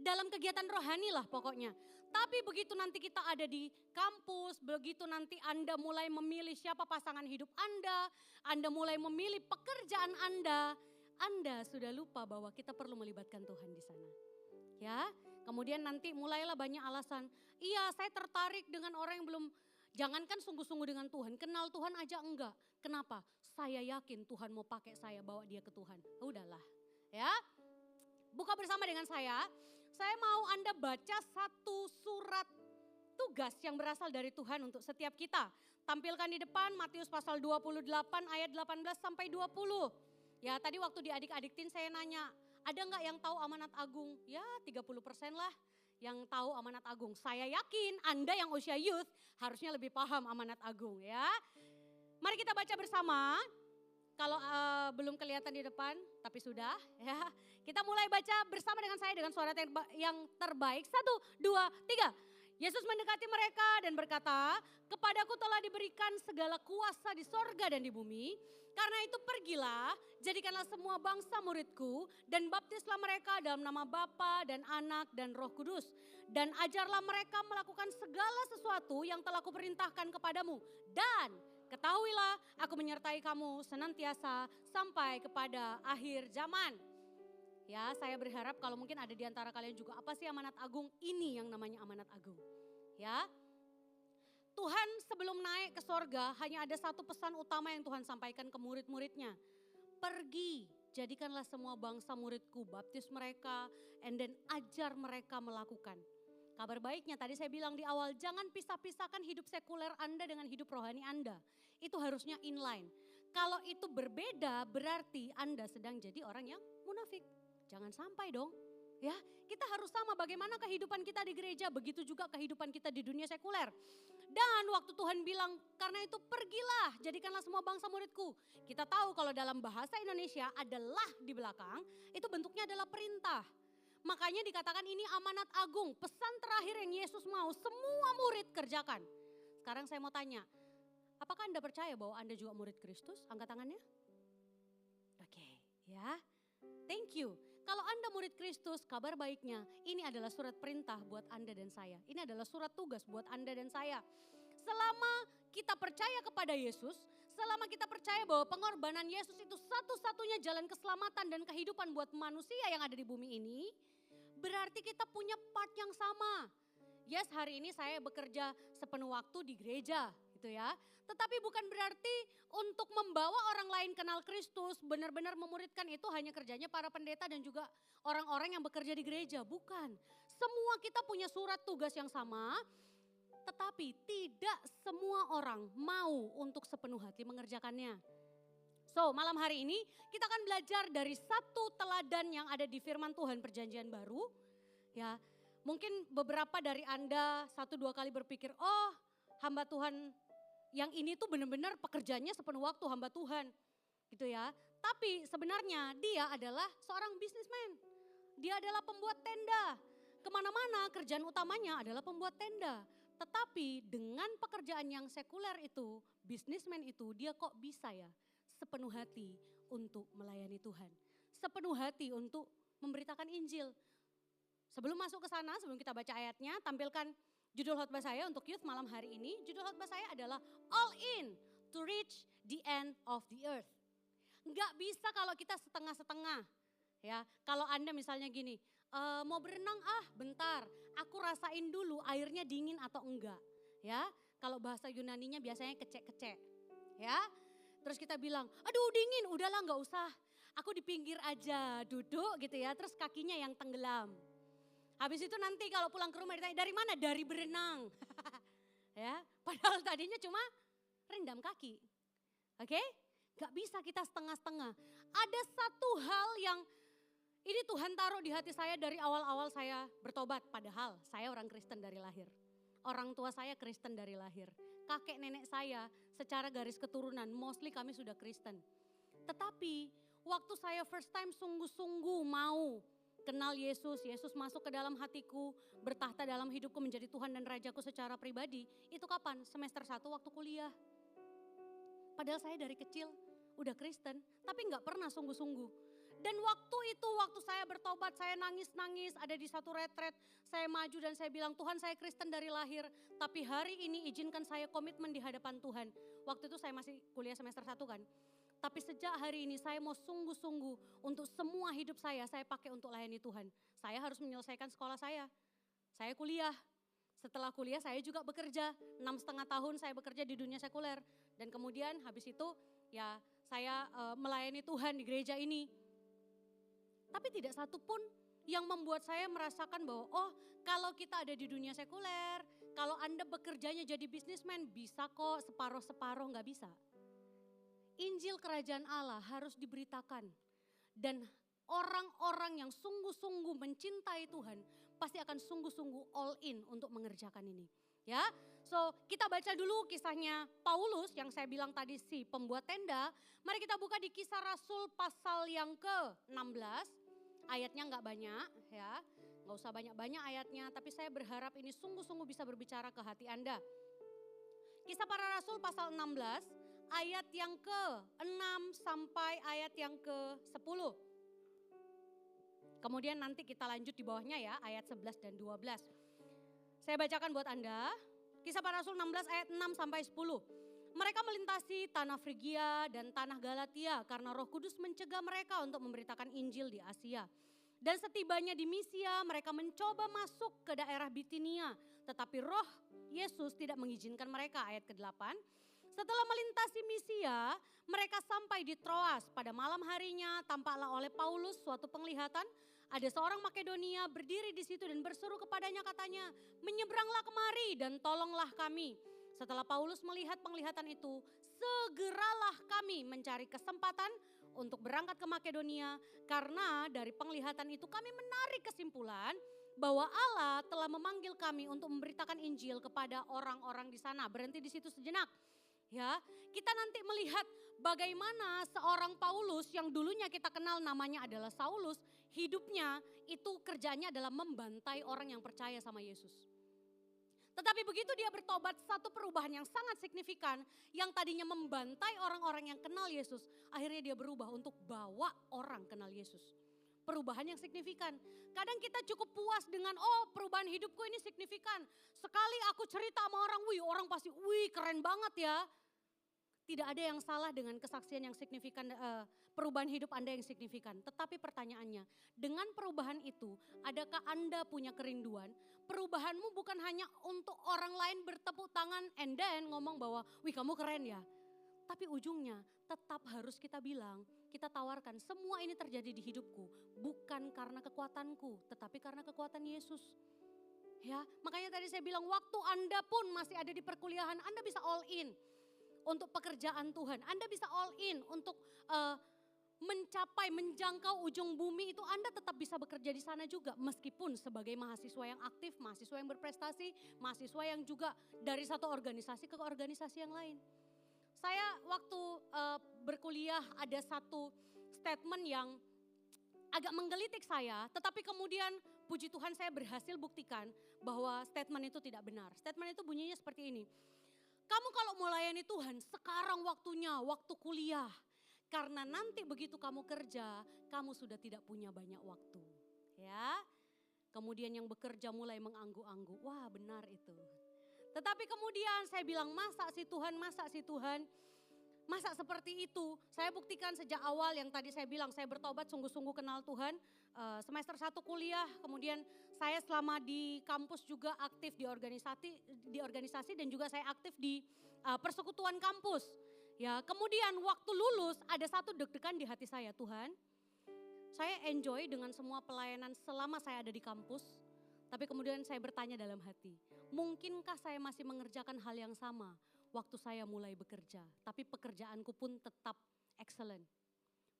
dalam kegiatan rohani lah pokoknya. Tapi begitu nanti kita ada di kampus, begitu nanti Anda mulai memilih siapa pasangan hidup Anda mulai memilih pekerjaan Anda sudah lupa bahwa kita perlu melibatkan Tuhan di sana. Ya, kemudian nanti mulailah banyak alasan. Iya, saya tertarik dengan orang yang belum, jangankan sungguh-sungguh dengan Tuhan, kenal Tuhan aja enggak. Kenapa? Saya yakin Tuhan mau pakai saya bawa dia ke Tuhan. Udahlah, ya. Buka bersama dengan saya. Saya mau Anda baca satu surat tugas yang berasal dari Tuhan untuk setiap kita. Tampilkan di depan Matius pasal 28 ayat 18 sampai 20. Ya, tadi waktu di adik-adik teen saya nanya, ada enggak yang tahu amanat agung? Ya 30% lah yang tahu amanat agung. Saya yakin Anda yang usia youth harusnya lebih paham amanat agung ya. Mari kita baca bersama. Kalau belum kelihatan di depan, tapi sudah ya. Kita mulai baca bersama dengan saya dengan suara yang terbaik. 1, 2, 3. Yesus mendekati mereka dan berkata, kepadaku telah diberikan segala kuasa di sorga dan di bumi. Karena itu pergilah, jadikanlah semua bangsa muridku dan baptislah mereka dalam nama Bapa dan Anak dan Roh Kudus. Dan ajarlah mereka melakukan segala sesuatu yang telah kuperintahkan kepadamu. Dan ketahuilah aku menyertai kamu senantiasa sampai kepada akhir zaman. Ya, saya berharap kalau mungkin ada di antara kalian juga, apa sih amanat agung? Ini yang namanya amanat agung. Ya, Tuhan sebelum naik ke sorga hanya ada satu pesan utama yang Tuhan sampaikan ke murid-muridnya. Pergi, jadikanlah semua bangsa muridku, baptis mereka, and then ajar mereka melakukan. Kabar baiknya tadi saya bilang di awal, jangan pisah-pisahkan hidup sekuler Anda dengan hidup rohani Anda. Itu harusnya inline. Kalau itu berbeda berarti Anda sedang jadi orang yang munafik. Jangan sampai dong. Ya, kita harus sama bagaimana kehidupan kita di gereja, begitu juga kehidupan kita di dunia sekuler. Dan waktu Tuhan bilang, karena itu pergilah, jadikanlah semua bangsa muridku. Kita tahu kalau dalam bahasa Indonesia adalah di belakang, itu bentuknya adalah perintah. Makanya dikatakan ini amanat agung, pesan terakhir yang Yesus mau semua murid kerjakan. Sekarang saya mau tanya, apakah Anda percaya bahwa Anda juga murid Kristus? Angkat tangannya. Oke, ya. Thank you. Kalau Anda murid Kristus, kabar baiknya ini adalah surat perintah buat Anda dan saya. Ini adalah surat tugas buat Anda dan saya. Selama kita percaya kepada Yesus, selama kita percaya bahwa pengorbanan Yesus itu satu-satunya jalan keselamatan dan kehidupan buat manusia yang ada di bumi ini, berarti kita punya part yang sama. Yes, hari ini saya bekerja sepenuh waktu di gereja gitu ya. Tetapi bukan berarti untuk membawa orang lain kenal Kristus, benar-benar memuridkan itu hanya kerjanya para pendeta dan juga orang-orang yang bekerja di gereja. Bukan, semua kita punya surat tugas yang sama, tetapi tidak semua orang mau untuk sepenuh hati mengerjakannya. So, malam hari ini kita akan belajar dari satu teladan yang ada di firman Tuhan perjanjian baru. Ya, mungkin beberapa dari Anda 1-2 kali berpikir, oh hamba Tuhan yang ini tuh benar-benar pekerjaannya sepenuh waktu hamba Tuhan. Gitu ya. Tapi sebenarnya dia adalah seorang bisnismen. Dia adalah pembuat tenda. Kemana-mana kerjaan utamanya adalah pembuat tenda. Tetapi dengan pekerjaan yang sekuler itu, bisnismen itu dia kok bisa ya sepenuh hati untuk melayani Tuhan. Sepenuh hati untuk memberitakan Injil. Sebelum masuk ke sana, sebelum kita baca ayatnya, tampilkan judul khotbah saya untuk youth malam hari ini. Judul khotbah saya adalah All In to Reach the End of the Earth. Enggak bisa kalau kita setengah-setengah. Ya, kalau Anda misalnya gini, mau berenang bentar, aku rasain dulu airnya dingin atau enggak. Ya, kalau bahasa Yunaninya biasanya kecek-kecek. Ya, terus kita bilang, aduh dingin, udahlah nggak usah. Aku di pinggir aja duduk gitu ya, terus kakinya yang tenggelam. Habis itu nanti kalau pulang ke rumah ditanya, dari mana? Dari berenang. Ya, padahal tadinya cuma rendam kaki. Oke? Gak bisa kita setengah-setengah. Ada satu hal yang ini Tuhan taruh di hati saya dari awal-awal saya bertobat. Padahal saya orang Kristen dari lahir. Orang tua saya Kristen dari lahir. Kakek nenek saya secara garis keturunan mostly kami sudah Kristen. Tetapi waktu saya first time sungguh-sungguh mau kenal Yesus, Yesus masuk ke dalam hatiku, bertahta dalam hidupku menjadi Tuhan dan Rajaku secara pribadi. Itu kapan? Semester 1 waktu kuliah. Padahal saya dari kecil udah Kristen, tapi gak pernah sungguh-sungguh. Dan waktu itu, waktu saya bertobat, saya nangis-nangis, ada di satu retret, saya maju dan saya bilang, Tuhan saya Kristen dari lahir, tapi hari ini izinkan saya komitmen di hadapan Tuhan. Waktu itu saya masih kuliah semester 1 kan. Tapi sejak hari ini saya mau sungguh-sungguh untuk semua hidup saya pakai untuk layani Tuhan. Saya harus menyelesaikan sekolah saya. Saya kuliah. Setelah kuliah saya juga bekerja. 6,5 tahun saya bekerja di dunia sekuler. Dan kemudian habis itu ya saya melayani Tuhan di gereja ini. Tapi tidak satu pun yang membuat saya merasakan bahwa oh kalau kita ada di dunia sekuler, kalau Anda bekerjanya jadi bisnismen bisa kok separuh-separuh, nggak bisa. Injil kerajaan Allah harus diberitakan dan orang-orang yang sungguh-sungguh mencintai Tuhan pasti akan sungguh-sungguh all in untuk mengerjakan ini. Ya, so kita baca dulu kisahnya Paulus yang saya bilang tadi si pembuat tenda. Mari kita buka di Kisah Rasul pasal yang ke-16, ayatnya nggak banyak ya, nggak usah banyak-banyak ayatnya, tapi saya berharap ini sungguh-sungguh bisa berbicara ke hati Anda. Kisah Para Rasul pasal 16, ayat yang ke-6 sampai ayat yang ke-10. Kemudian nanti kita lanjut di bawahnya ya, ayat 11 dan 12. Saya bacakan buat Anda, Kisah Para Rasul 16 ayat 6 sampai 10. Mereka melintasi tanah Frigia dan tanah Galatia karena Roh Kudus mencegah mereka untuk memberitakan Injil di Asia. Dan setibanya di Misia, mereka mencoba masuk ke daerah Bitinia, tetapi Roh Yesus tidak mengizinkan mereka, ayat ke-8. Setelah melintasi Misia, mereka sampai di Troas. Pada malam harinya tampaklah oleh Paulus suatu penglihatan. Ada seorang Makedonia berdiri di situ dan berseru kepadanya katanya, menyeberanglah kemari dan tolonglah kami. Setelah Paulus melihat penglihatan itu, segeralah kami mencari kesempatan untuk berangkat ke Makedonia. Karena dari penglihatan itu kami menarik kesimpulan bahwa Allah telah memanggil kami untuk memberitakan Injil kepada orang-orang di sana. Berhenti di situ sejenak. Ya, kita nanti melihat bagaimana seorang Paulus yang dulunya kita kenal namanya adalah Saulus, hidupnya itu kerjanya adalah membantai orang yang percaya sama Yesus. Tetapi begitu dia bertobat, satu perubahan yang sangat signifikan, yang tadinya membantai orang-orang yang kenal Yesus, akhirnya dia berubah untuk bawa orang kenal Yesus. Perubahan yang signifikan. Kadang kita cukup puas dengan, oh perubahan hidupku ini signifikan. Sekali aku cerita sama orang, wih orang pasti, wih keren banget ya. Tidak ada yang salah dengan kesaksian yang signifikan, perubahan hidup Anda yang signifikan. Tetapi pertanyaannya, dengan perubahan itu, adakah Anda punya kerinduan? Perubahanmu bukan hanya untuk orang lain bertepuk tangan and then ngomong bahwa, wih kamu keren ya. Tapi ujungnya tetap harus kita bilang, kita tawarkan semua ini terjadi di hidupku. Bukan karena kekuatanku, tetapi karena kekuatan Yesus. Ya, makanya tadi saya bilang waktu Anda pun masih ada di perkuliahan, Anda bisa all in untuk pekerjaan Tuhan. Anda bisa all in untuk mencapai, menjangkau ujung bumi itu Anda tetap bisa bekerja di sana juga. Meskipun sebagai mahasiswa yang aktif, mahasiswa yang berprestasi, mahasiswa yang juga dari satu organisasi ke organisasi yang lain. Saya waktu berkuliah ada satu statement yang agak menggelitik saya, tetapi kemudian puji Tuhan saya berhasil buktikan bahwa statement itu tidak benar. Statement itu bunyinya seperti ini. Kamu kalau mau layani Tuhan, sekarang waktunya, waktu kuliah. Karena nanti begitu kamu kerja, kamu sudah tidak punya banyak waktu. Ya, kemudian yang bekerja mulai mengangguk-angguk, wah benar itu. Tetapi kemudian saya bilang, masa sih Tuhan, masa seperti itu. Saya buktikan sejak awal yang tadi saya bilang, saya bertobat sungguh-sungguh kenal Tuhan. Semester 1 kuliah, kemudian saya selama di kampus juga aktif di organisasi dan juga saya aktif di persekutuan kampus. Ya, kemudian waktu lulus ada satu deg-degan di hati saya, Tuhan. Saya enjoy dengan semua pelayanan selama saya ada di kampus. Tapi kemudian saya bertanya dalam hati, mungkinkah saya masih mengerjakan hal yang sama waktu saya mulai bekerja. Tapi pekerjaanku pun tetap excellent.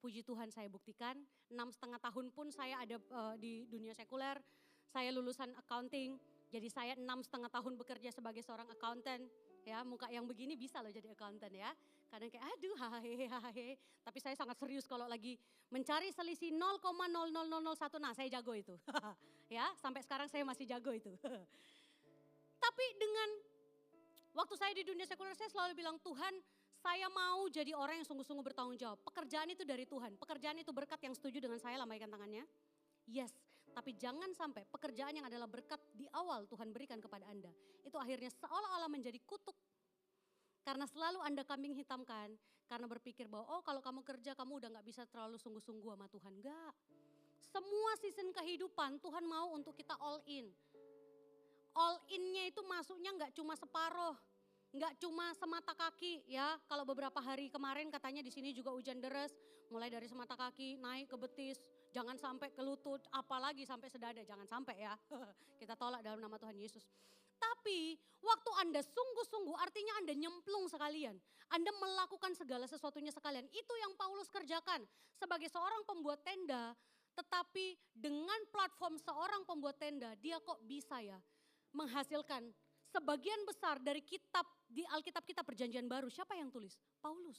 Puji Tuhan saya buktikan, 6,5 tahun pun saya ada di dunia sekuler. Saya lulusan accounting, jadi saya 6,5 tahun bekerja sebagai seorang accountant. Ya, muka yang begini bisa loh jadi accountant ya. Kadang kayak aduh hahaha. Tapi saya sangat serius kalau lagi mencari selisih 0,00001. Nah saya jago itu. Ya, sampai sekarang saya masih jago itu. Tapi dengan waktu saya di dunia sekuler saya selalu bilang, Tuhan saya mau jadi orang yang sungguh-sungguh bertanggung jawab. Pekerjaan itu dari Tuhan. Pekerjaan itu berkat yang setuju dengan saya, lambaikan tangannya. Yes, tapi jangan sampai pekerjaan yang adalah berkat di awal Tuhan berikan kepada Anda. Itu akhirnya seolah-olah menjadi kutuk. Karena selalu Anda kambing hitamkan, karena berpikir bahwa oh kalau kamu kerja kamu udah gak bisa terlalu sungguh-sungguh sama Tuhan. Enggak, semua season kehidupan Tuhan mau untuk kita all in. All in-nya itu masuknya gak cuma separoh, gak cuma semata kaki ya. Kalau beberapa hari kemarin katanya di sini juga hujan deras, mulai dari semata kaki naik ke betis, jangan sampai ke lutut, apalagi sampai sedada, jangan sampai ya. Kita tolak dalam nama Tuhan Yesus. Tapi waktu Anda sungguh-sungguh artinya Anda nyemplung sekalian. Anda melakukan segala sesuatunya sekalian. Itu yang Paulus kerjakan sebagai seorang pembuat tenda. Tetapi dengan platform seorang pembuat tenda, dia kok bisa ya menghasilkan sebagian besar dari kitab di Alkitab kita Perjanjian Baru. Siapa yang tulis? Paulus.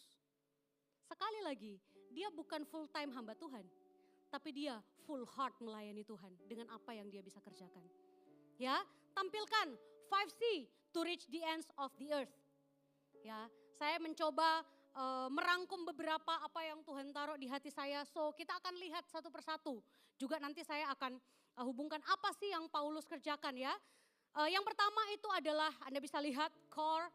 Sekali lagi, dia bukan full time hamba Tuhan. Tapi dia full heart melayani Tuhan dengan apa yang dia bisa kerjakan. Ya, tampilkan 5C to reach the ends of the earth. Ya, saya mencoba merangkum beberapa apa yang Tuhan taruh di hati saya. So, kita akan lihat satu persatu. Juga nanti saya akan hubungkan apa sih yang Paulus kerjakan ya. Yang pertama itu adalah Anda bisa lihat core,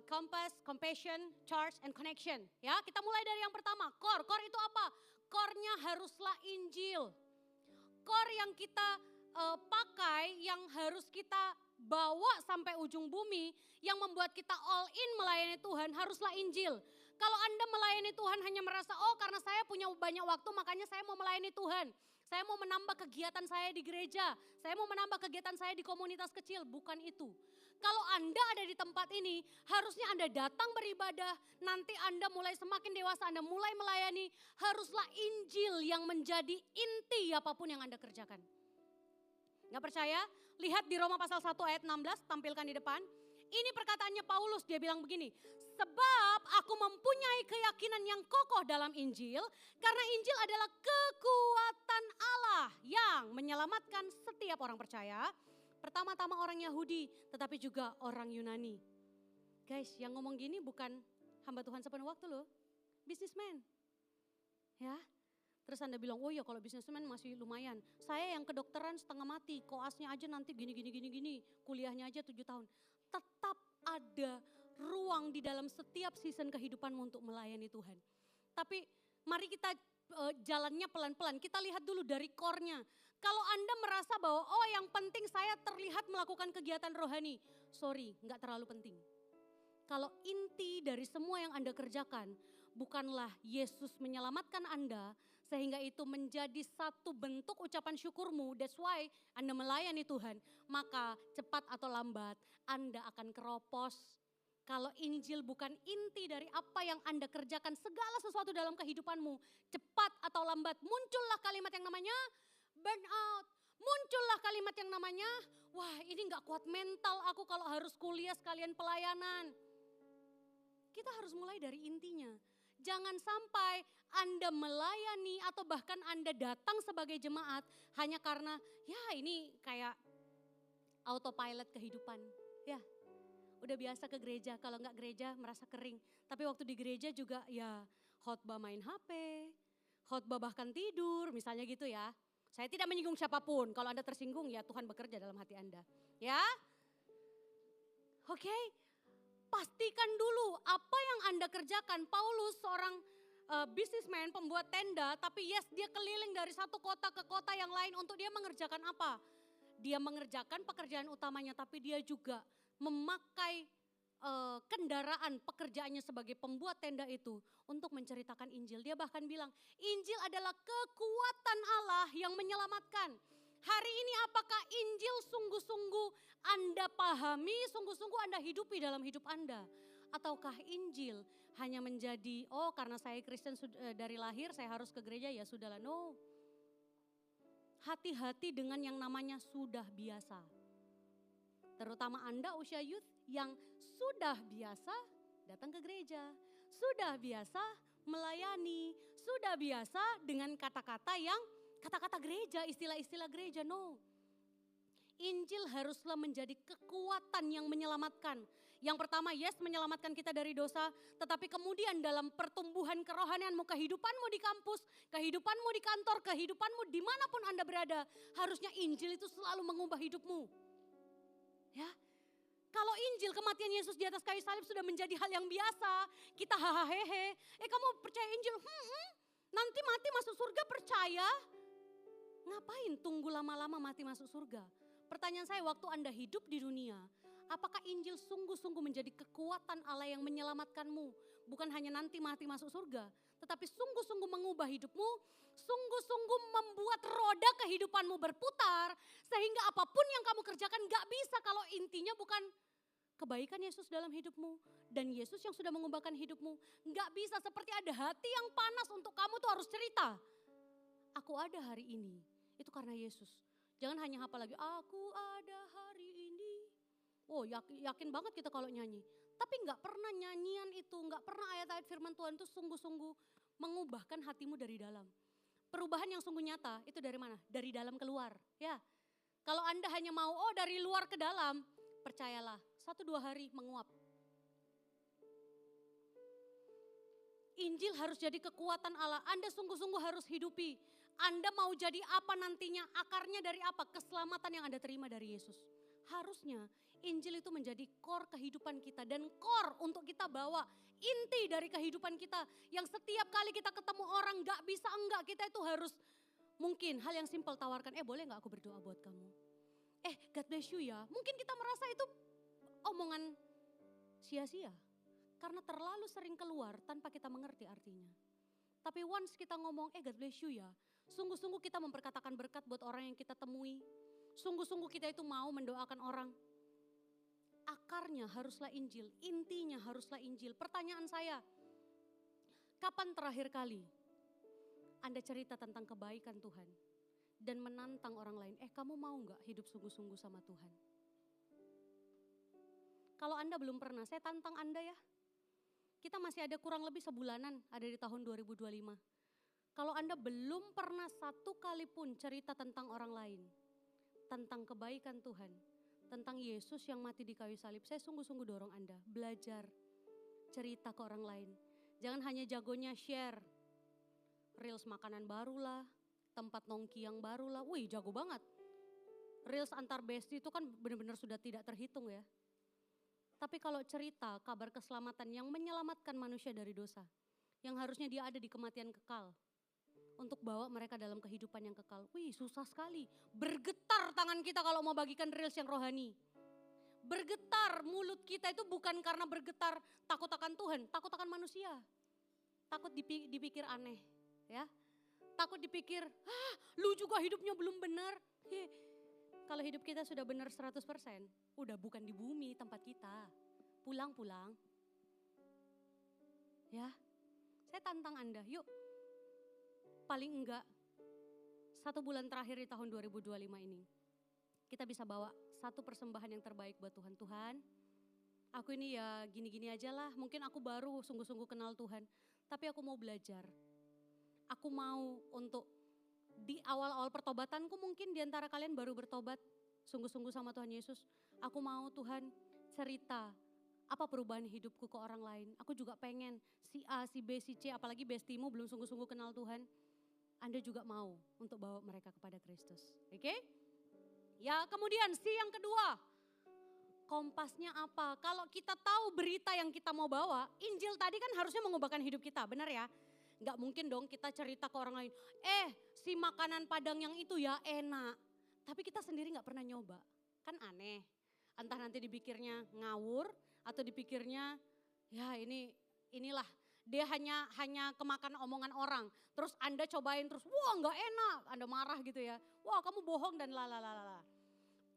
compass, compassion, charge, and connection. Ya, kita mulai dari yang pertama, core. Core itu apa? Core-nya haruslah Injil. Core yang kita pakai, yang harus kita bawa sampai ujung bumi, yang membuat kita all in melayani Tuhan, haruslah Injil. Kalau Anda melayani Tuhan hanya merasa, oh karena saya punya banyak waktu makanya saya mau melayani Tuhan. Saya mau menambah kegiatan saya di gereja, saya mau menambah kegiatan saya di komunitas kecil, bukan itu. Kalau Anda ada di tempat ini, harusnya Anda datang beribadah, nanti Anda mulai semakin dewasa, Anda mulai melayani, haruslah Injil yang menjadi inti apapun yang Anda kerjakan. Gak percaya? Lihat di Roma pasal 1 ayat 16, tampilkan di depan. Ini perkataannya Paulus, dia bilang begini, sebab aku mempunyai keyakinan yang kokoh dalam Injil, karena Injil adalah kekuatan Allah yang menyelamatkan setiap orang percaya, pertama-tama orang Yahudi, tetapi juga orang Yunani. Guys, yang ngomong gini bukan hamba Tuhan sepenuh waktu loh, businessman. Ya, terus Anda bilang, oh ya kalau businessman masih lumayan. Saya yang kedokteran setengah mati, koasnya aja nanti gini, kuliahnya aja 7 tahun. Tetap ada ruang di dalam setiap season kehidupanmu untuk melayani Tuhan. Tapi mari kita jalannya pelan-pelan, kita lihat dulu dari core-nya. Kalau Anda merasa bahwa oh yang penting saya terlihat melakukan kegiatan rohani, sorry, nggak terlalu penting. Kalau inti dari semua yang Anda kerjakan bukanlah Yesus menyelamatkan Anda sehingga itu menjadi satu bentuk ucapan syukurmu, that's why Anda melayani Tuhan, maka cepat atau lambat Anda akan keropos. Kalau Injil bukan inti dari apa yang Anda kerjakan segala sesuatu dalam kehidupanmu, cepat atau lambat muncullah kalimat yang namanya burnout. Muncullah kalimat yang namanya, wah ini gak kuat mental aku kalau harus kuliah sekalian pelayanan. Kita harus mulai dari intinya. Jangan sampai Anda melayani atau bahkan Anda datang sebagai jemaat hanya karena ya ini kayak autopilot kehidupan. Ya, udah biasa ke gereja, kalau nggak gereja merasa kering. Tapi waktu di gereja juga ya khotbah main HP, khotbah bahkan tidur misalnya gitu ya. Saya tidak menyinggung siapapun, kalau Anda tersinggung ya Tuhan bekerja dalam hati Anda. Ya, oke. Pastikan dulu apa yang Anda kerjakan. Paulus seorang businessman, pembuat tenda, tapi yes dia keliling dari satu kota ke kota yang lain untuk dia mengerjakan apa? Dia mengerjakan pekerjaan utamanya, tapi dia juga memakai kendaraan pekerjaannya sebagai pembuat tenda itu untuk menceritakan Injil. Dia bahkan bilang, Injil adalah kekuatan Allah yang menyelamatkan. Hari ini apakah Injil sungguh-sungguh Anda pahami, sungguh-sungguh Anda hidupi dalam hidup Anda? Ataukah Injil hanya menjadi, oh karena saya Kristen dari lahir saya harus ke gereja ya sudahlah. No. Hati-hati dengan yang namanya sudah biasa. Terutama Anda usia youth yang sudah biasa datang ke gereja. Sudah biasa melayani. Sudah biasa dengan kata-kata yang kata-kata gereja, istilah-istilah gereja, no. Injil haruslah menjadi kekuatan yang menyelamatkan. Yang pertama, yes menyelamatkan kita dari dosa. Tetapi kemudian dalam pertumbuhan kerohanianmu, kehidupanmu di kampus, kehidupanmu di kantor, kehidupanmu dimanapun Anda berada. Harusnya Injil itu selalu mengubah hidupmu. Ya, kalau Injil kematian Yesus di atas kayu salib sudah menjadi hal yang biasa. Kita hahaha, kamu percaya Injil? Nanti mati masuk surga percaya? Ngapain tunggu lama-lama mati masuk surga? Pertanyaan saya, waktu Anda hidup di dunia, apakah Injil sungguh-sungguh menjadi kekuatan Allah yang menyelamatkanmu? Bukan hanya nanti mati masuk surga, tetapi sungguh-sungguh mengubah hidupmu, sungguh-sungguh membuat roda kehidupanmu berputar, sehingga apapun yang kamu kerjakan gak bisa kalau intinya bukan kebaikan Yesus dalam hidupmu. Dan Yesus yang sudah mengubahkan hidupmu. Gak bisa seperti ada hati yang panas untuk kamu tuh harus cerita. Aku ada hari ini. Itu karena Yesus. Jangan hanya hafal lagi, aku ada hari ini. Oh yakin banget kita kalau nyanyi. Tapi gak pernah nyanyian itu, gak pernah ayat-ayat firman Tuhan itu sungguh-sungguh mengubahkan hatimu dari dalam. Perubahan yang sungguh nyata itu dari mana? Dari dalam keluar. Ya. Kalau Anda hanya mau, oh dari luar ke dalam, percayalah 1-2 hari menguap. Injil harus jadi kekuatan Allah. Anda sungguh-sungguh harus hidupi. Anda mau jadi apa nantinya, akarnya dari apa? Keselamatan yang Anda terima dari Yesus. Harusnya Injil itu menjadi core kehidupan kita dan core untuk kita bawa inti dari kehidupan kita. Yang setiap kali kita ketemu orang gak bisa enggak, kita itu harus mungkin hal yang simpel tawarkan, boleh gak aku berdoa buat kamu? God bless you ya. Mungkin kita merasa itu omongan sia-sia. Karena terlalu sering keluar tanpa kita mengerti artinya. Tapi once kita ngomong, God bless you ya. Sungguh-sungguh kita memperkatakan berkat buat orang yang kita temui. Sungguh-sungguh kita itu mau mendoakan orang. Akarnya haruslah Injil, intinya haruslah Injil. Pertanyaan saya, kapan terakhir kali Anda cerita tentang kebaikan Tuhan dan menantang orang lain, kamu mau gak hidup sungguh-sungguh sama Tuhan? Kalau Anda belum pernah, saya tantang Anda ya. Kita masih ada kurang lebih sebulanan ada di tahun 2025. Kalau Anda belum pernah satu kali pun cerita tentang orang lain, tentang kebaikan Tuhan, tentang Yesus yang mati di kayu salib, saya sungguh-sungguh dorong Anda belajar cerita ke orang lain. Jangan hanya jagonya share, reels makanan barulah, tempat nongki yang barulah, wih jago banget. Reels antar bestie itu kan benar-benar sudah tidak terhitung ya. Tapi kalau cerita kabar keselamatan yang menyelamatkan manusia dari dosa, yang harusnya dia ada di kematian kekal, untuk bawa mereka dalam kehidupan yang kekal. Wih susah sekali, bergetar tangan kita kalau mau bagikan reels yang rohani. Bergetar mulut kita itu bukan karena bergetar takut akan Tuhan, takut akan manusia. Takut dipikir aneh ya. Takut dipikir, lu juga hidupnya belum benar. Kalau hidup kita sudah benar 100%, udah bukan di bumi tempat kita. Pulang-pulang. Ya, saya tantang Anda, yuk. Paling enggak, 1 bulan terakhir di tahun 2025 ini, kita bisa bawa satu persembahan yang terbaik buat Tuhan. Tuhan, aku ini ya gini-gini aja lah, mungkin aku baru sungguh-sungguh kenal Tuhan. Tapi aku mau belajar. Aku mau untuk di awal-awal pertobatanku mungkin di antara kalian baru bertobat sungguh-sungguh sama Tuhan Yesus. Aku mau Tuhan cerita apa perubahan hidupku ke orang lain. Aku juga pengen si A, si B, si C, apalagi bestimu belum sungguh-sungguh kenal Tuhan. Anda juga mau untuk bawa mereka kepada Kristus. Oke? Ya kemudian yang kedua. Kompasnya apa? Kalau kita tahu berita yang kita mau bawa, Injil tadi kan harusnya mengubahkan hidup kita, benar ya? Gak mungkin dong kita cerita ke orang lain, si makanan Padang yang itu ya enak. Tapi kita sendiri gak pernah nyoba, kan aneh. Entah nanti dipikirnya ngawur atau dipikirnya ya inilah. Dia hanya kemakan omongan orang. Terus Anda cobain terus, wah gak enak. Anda marah gitu ya, wah kamu bohong dan lalalala.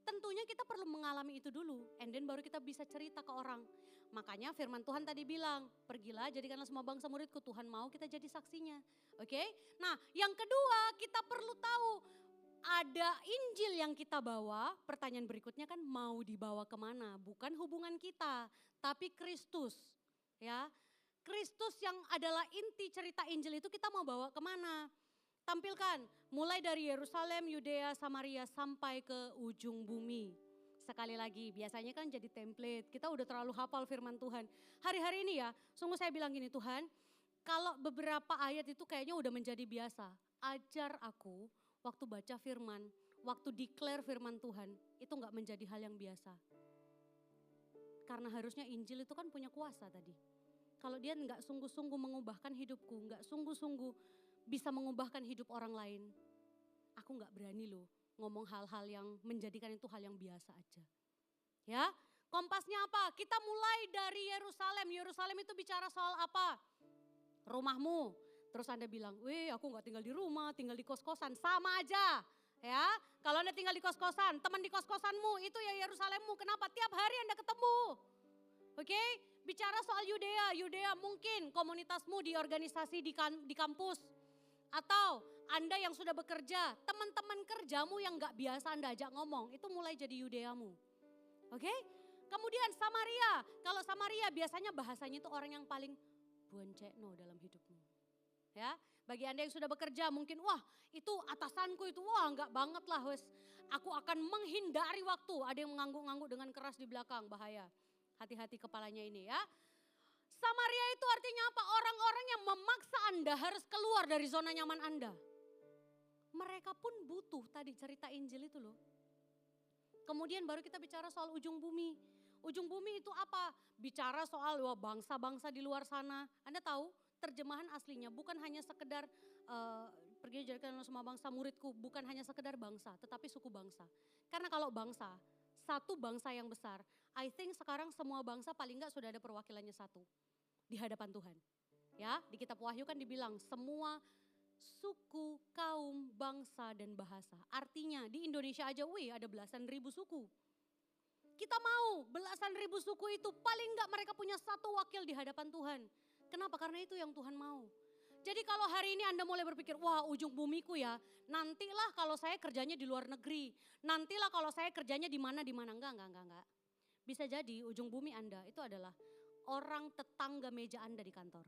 Tentunya kita perlu mengalami itu dulu, and then baru kita bisa cerita ke orang. Makanya firman Tuhan tadi bilang, pergilah jadikanlah semua bangsa muridku, Tuhan mau kita jadi saksinya. Oke? Nah yang kedua kita perlu tahu, ada Injil yang kita bawa, pertanyaan berikutnya kan mau dibawa kemana? Bukan hubungan kita, tapi Kristus. Ya, Kristus yang adalah inti cerita Injil itu kita mau bawa kemana? Tampilkan, mulai dari Yerusalem, Yudea, Samaria sampai ke ujung bumi. Sekali lagi, biasanya kan jadi template, kita udah terlalu hafal firman Tuhan. Hari-hari ini ya, sungguh saya bilang gini, Tuhan, kalau beberapa ayat itu kayaknya udah menjadi biasa. Ajar aku waktu baca firman, waktu declare firman Tuhan, itu gak menjadi hal yang biasa. Karena harusnya Injil itu kan punya kuasa tadi. Kalau dia gak sungguh-sungguh mengubahkan hidupku, gak sungguh-sungguh bisa mengubahkan hidup orang lain, aku gak berani loh ngomong hal-hal yang menjadikan itu hal yang biasa aja. Ya, kompasnya apa? Kita mulai dari Yerusalem. Yerusalem itu bicara soal apa? Rumahmu. Terus Anda bilang, aku gak tinggal di rumah, tinggal di kos-kosan. Sama aja. Ya, kalau Anda tinggal di kos-kosan, teman di kos-kosanmu itu ya Yerusalemmu. Kenapa? Tiap hari Anda ketemu. Oke, bicara soal Yudea. Yudea mungkin komunitasmu di organisasi di kampus. Atau Anda yang sudah bekerja, teman-teman kerjamu yang gak biasa Anda ajak ngomong, itu mulai jadi Yudeamu. Oke? Kemudian Samaria, kalau Samaria biasanya bahasanya itu orang yang paling boncekno dalam hidupmu. Ya, bagi Anda yang sudah bekerja mungkin, wah itu atasanku itu, wah gak banget lah wes. Aku akan menghindari waktu, ada yang mengangguk-angguk dengan keras di belakang, bahaya. Hati-hati kepalanya ini ya. Samaria itu artinya apa? Orang-orang yang memaksa Anda harus keluar dari zona nyaman Anda. Mereka pun butuh tadi cerita Injil itu loh. Kemudian baru kita bicara soal ujung bumi. Ujung bumi itu apa? Bicara soal bangsa-bangsa di luar sana. Anda tahu terjemahan aslinya bukan hanya sekedar pergi jadikan semua bangsa muridku. Bukan hanya sekedar bangsa tetapi suku bangsa. Karena kalau bangsa, satu bangsa yang besar, I think sekarang semua bangsa paling enggak sudah ada perwakilannya satu di hadapan Tuhan. Ya, di kitab Wahyu kan dibilang semua suku, kaum, bangsa dan bahasa. Artinya di Indonesia aja ada belasan ribu suku. Kita mau belasan ribu suku itu paling enggak mereka punya satu wakil di hadapan Tuhan. Kenapa? Karena itu yang Tuhan mau. Jadi kalau hari ini Anda mulai berpikir, wah ujung bumiku ya, nantilah kalau saya kerjanya di luar negeri, nantilah kalau saya kerjanya di mana, enggak. Bisa jadi ujung bumi Anda itu adalah orang tetangga meja Anda di kantor.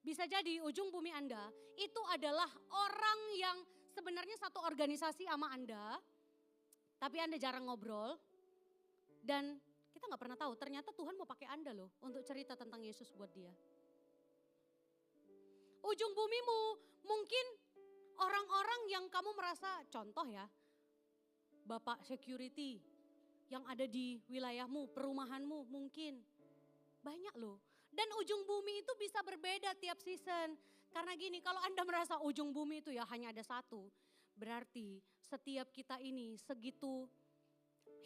Bisa jadi ujung bumi Anda itu adalah orang yang sebenarnya satu organisasi sama Anda, tapi Anda jarang ngobrol. Dan kita gak pernah tahu, ternyata Tuhan mau pakai Anda loh untuk cerita tentang Yesus buat dia. Ujung bumimu mungkin orang-orang yang kamu merasa, contoh ya, Bapak security yang ada di wilayahmu, perumahanmu mungkin. Banyak loh. Dan ujung bumi itu bisa berbeda tiap season. Karena gini, kalau Anda merasa ujung bumi itu ya hanya ada satu. Berarti setiap kita ini segitu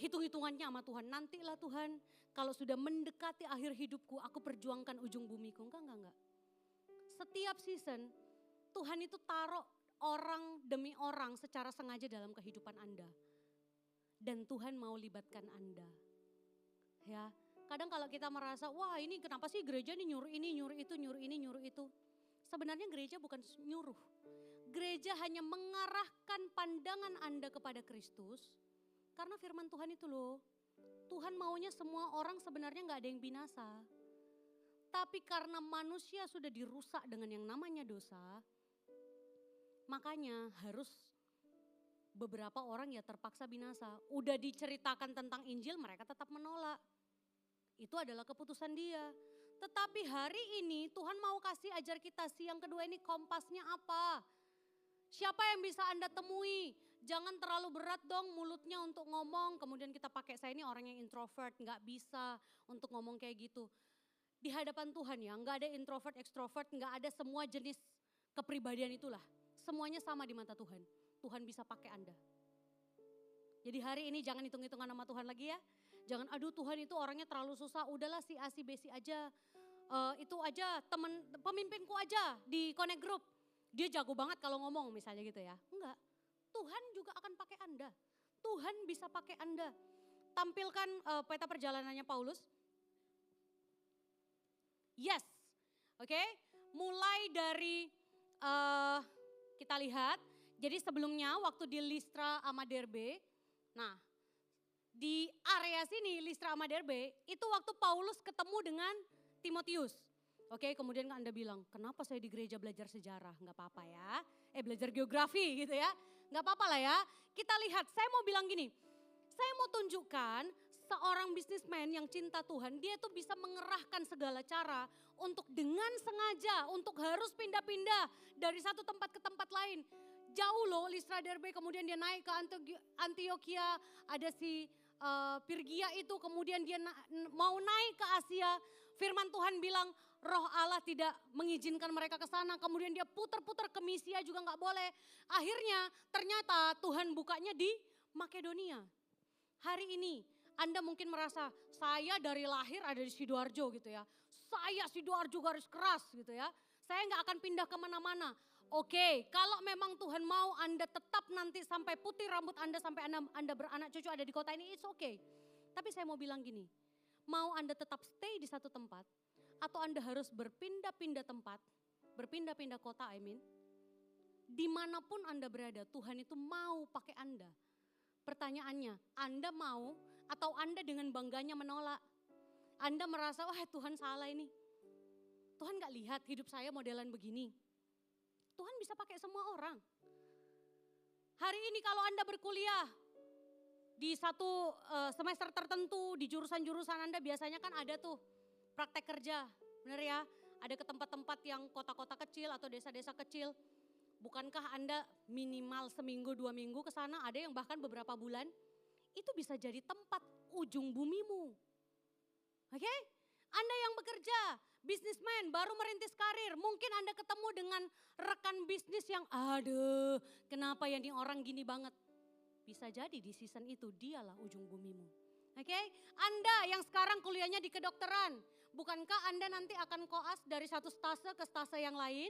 hitung-hitungannya sama Tuhan. Nantilah Tuhan, kalau sudah mendekati akhir hidupku, aku perjuangkan ujung bumiku. Enggak. Setiap season, Tuhan itu taruh orang demi orang secara sengaja dalam kehidupan Anda. Dan Tuhan mau libatkan Anda. Ya, kadang kalau kita merasa, wah ini kenapa sih gereja ini, nyuruh itu, nyuruh ini, nyuruh itu. Sebenarnya gereja bukan nyuruh. Gereja hanya mengarahkan pandangan Anda kepada Kristus. Karena firman Tuhan itu loh, Tuhan maunya semua orang sebenarnya gak ada yang binasa. Tapi karena manusia sudah dirusak dengan yang namanya dosa, makanya harus beberapa orang ya terpaksa binasa. Udah diceritakan tentang Injil, mereka tetap menolak. Itu adalah keputusan dia. Tetapi hari ini Tuhan mau kasih ajar kita siang kedua ini kompasnya apa? Siapa yang bisa Anda temui? Jangan terlalu berat dong mulutnya untuk ngomong. Kemudian kita pakai, saya ini orang yang introvert, gak bisa untuk ngomong kayak gitu. Di hadapan Tuhan ya, gak ada introvert, extrovert, gak ada semua jenis kepribadian itulah. Semuanya sama di mata Tuhan. Tuhan bisa pakai Anda. Jadi hari ini jangan hitung-hitungan sama Tuhan lagi ya. Jangan aduh Tuhan itu orangnya terlalu susah, udahlah si A si B si aja. Itu aja temen pemimpinku aja di Connect Group. Dia jago banget kalau ngomong misalnya gitu ya. Enggak, Tuhan juga akan pakai Anda. Tuhan bisa pakai Anda. Tampilkan peta perjalanannya Paulus. Yes, oke. Mulai dari kita lihat. Jadi sebelumnya waktu di Listra sama Derbe, nah di area sini Listra sama Derbe itu waktu Paulus ketemu dengan Timotius. Oke, kemudian Anda bilang, kenapa saya di gereja belajar sejarah? Enggak apa-apa ya, belajar geografi gitu ya. Enggak apa-apa lah ya. Kita lihat, saya mau bilang gini, saya mau tunjukkan seorang bisnismen yang cinta Tuhan, dia tuh bisa mengerahkan segala cara untuk dengan sengaja, untuk harus pindah-pindah dari satu tempat ke tempat lain. Jauh loh Listra Derbe, kemudian dia naik ke Antioquia, ada si Pirgia itu, kemudian dia mau naik ke Asia. Firman Tuhan bilang roh Allah tidak mengizinkan mereka ke sana, kemudian dia putar-putar ke Misia juga gak boleh. Akhirnya ternyata Tuhan bukanya di Makedonia. Hari ini Anda mungkin merasa saya dari lahir ada di Sidoarjo gitu ya. Saya Sidoarjo garis keras gitu ya. Saya gak akan pindah kemana-mana. Oke, kalau memang Tuhan mau Anda tetap nanti sampai putih rambut Anda, sampai Anda beranak cucu ada di kota ini, it's okay. Tapi saya mau bilang gini, mau Anda tetap stay di satu tempat, atau Anda harus berpindah-pindah tempat, berpindah-pindah kota dimanapun Anda berada, Tuhan itu mau pakai Anda. Pertanyaannya, Anda mau atau Anda dengan bangganya menolak? Anda merasa, wah Tuhan salah ini. Tuhan gak lihat hidup saya modelan begini. Tuhan bisa pakai semua orang. Hari ini kalau Anda berkuliah di satu semester tertentu, di jurusan-jurusan Anda biasanya kan ada tuh praktek kerja, benar ya? Ada ke tempat-tempat yang kota-kota kecil atau desa-desa kecil. Bukankah Anda minimal seminggu, 2 minggu ke sana, ada yang bahkan beberapa bulan? Itu bisa jadi tempat ujung bumimu. Oke? Anda yang bekerja, bisnismen, baru merintis karir, mungkin Anda ketemu dengan rekan bisnis yang aduh kenapa ya nih orang gini banget. Bisa jadi di season itu dialah ujung bumimu. Oke? Anda yang sekarang kuliahnya di kedokteran, bukankah Anda nanti akan koas dari satu stase ke stase yang lain?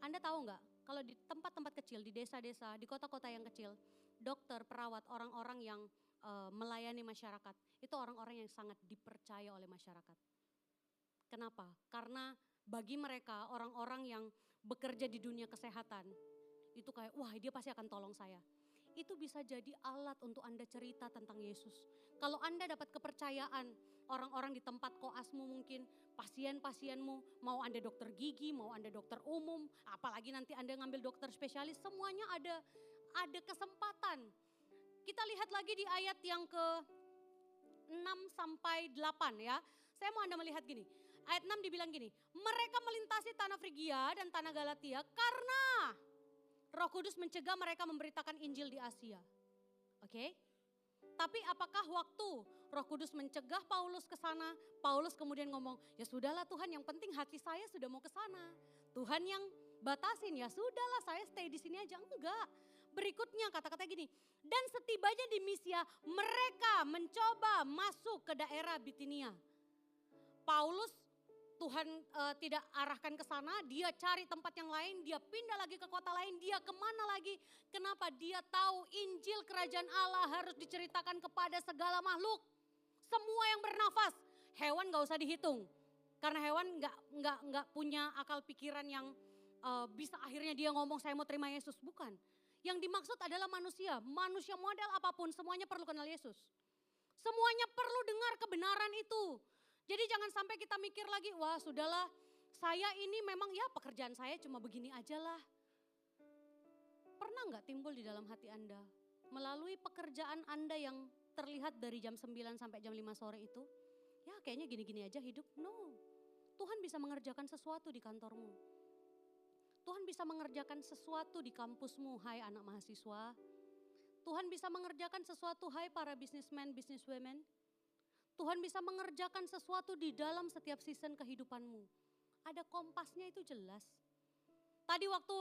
Anda tahu nggak, kalau di tempat-tempat kecil, di desa-desa, di kota-kota yang kecil, dokter, perawat, orang-orang yang melayani masyarakat, itu orang-orang yang sangat dipercaya oleh masyarakat. Kenapa? Karena bagi mereka orang-orang yang bekerja di dunia kesehatan, itu kayak wah dia pasti akan tolong saya. itu bisa jadi alat untuk Anda cerita tentang Yesus. Kalau Anda dapat kepercayaan, orang-orang di tempat koasmu mungkin, pasien-pasienmu, mau Anda dokter gigi, mau Anda dokter umum, apalagi nanti Anda ngambil dokter spesialis, semuanya ada kesempatan. Kita lihat lagi di ayat yang ke 6 sampai 8 ya. Saya mau Anda melihat gini. Ayat 6 dibilang gini, mereka melintasi tanah Frigia dan tanah Galatia karena Roh Kudus mencegah mereka memberitakan Injil di Asia. Oke? Tapi apakah waktu Roh Kudus mencegah Paulus ke sana, Paulus kemudian ngomong, ya sudahlah Tuhan, yang penting hati saya sudah mau ke sana. Tuhan yang batasin, ya sudahlah saya stay di sini aja. Enggak. Berikutnya kata-kata gini, dan setibanya di Misia mereka mencoba masuk ke daerah Bitinia. Paulus Tuhan tidak arahkan ke sana, dia cari tempat yang lain, dia pindah lagi ke kota lain, dia kemana lagi. Kenapa? Dia tahu Injil kerajaan Allah harus diceritakan kepada segala makhluk. Semua yang bernafas, hewan gak usah dihitung. Karena hewan gak punya akal pikiran yang bisa akhirnya dia ngomong saya mau terima Yesus. Bukan. Yang dimaksud adalah manusia model apapun semuanya perlu kenal Yesus. Semuanya perlu dengar kebenaran itu. Jadi jangan sampai kita mikir lagi, wah sudahlah saya ini memang ya pekerjaan saya cuma begini aja lah. Pernah gak timbul di dalam hati Anda, melalui pekerjaan Anda yang terlihat dari jam 9 sampai jam 5 sore itu, ya kayaknya gini-gini aja hidup? No, Tuhan bisa mengerjakan sesuatu di kantormu. Tuhan bisa mengerjakan sesuatu di kampusmu, hai anak mahasiswa. Tuhan bisa mengerjakan sesuatu, hai para businessmen, businesswomen. Tuhan bisa mengerjakan sesuatu di dalam setiap season kehidupanmu. Ada kompasnya itu jelas. Tadi waktu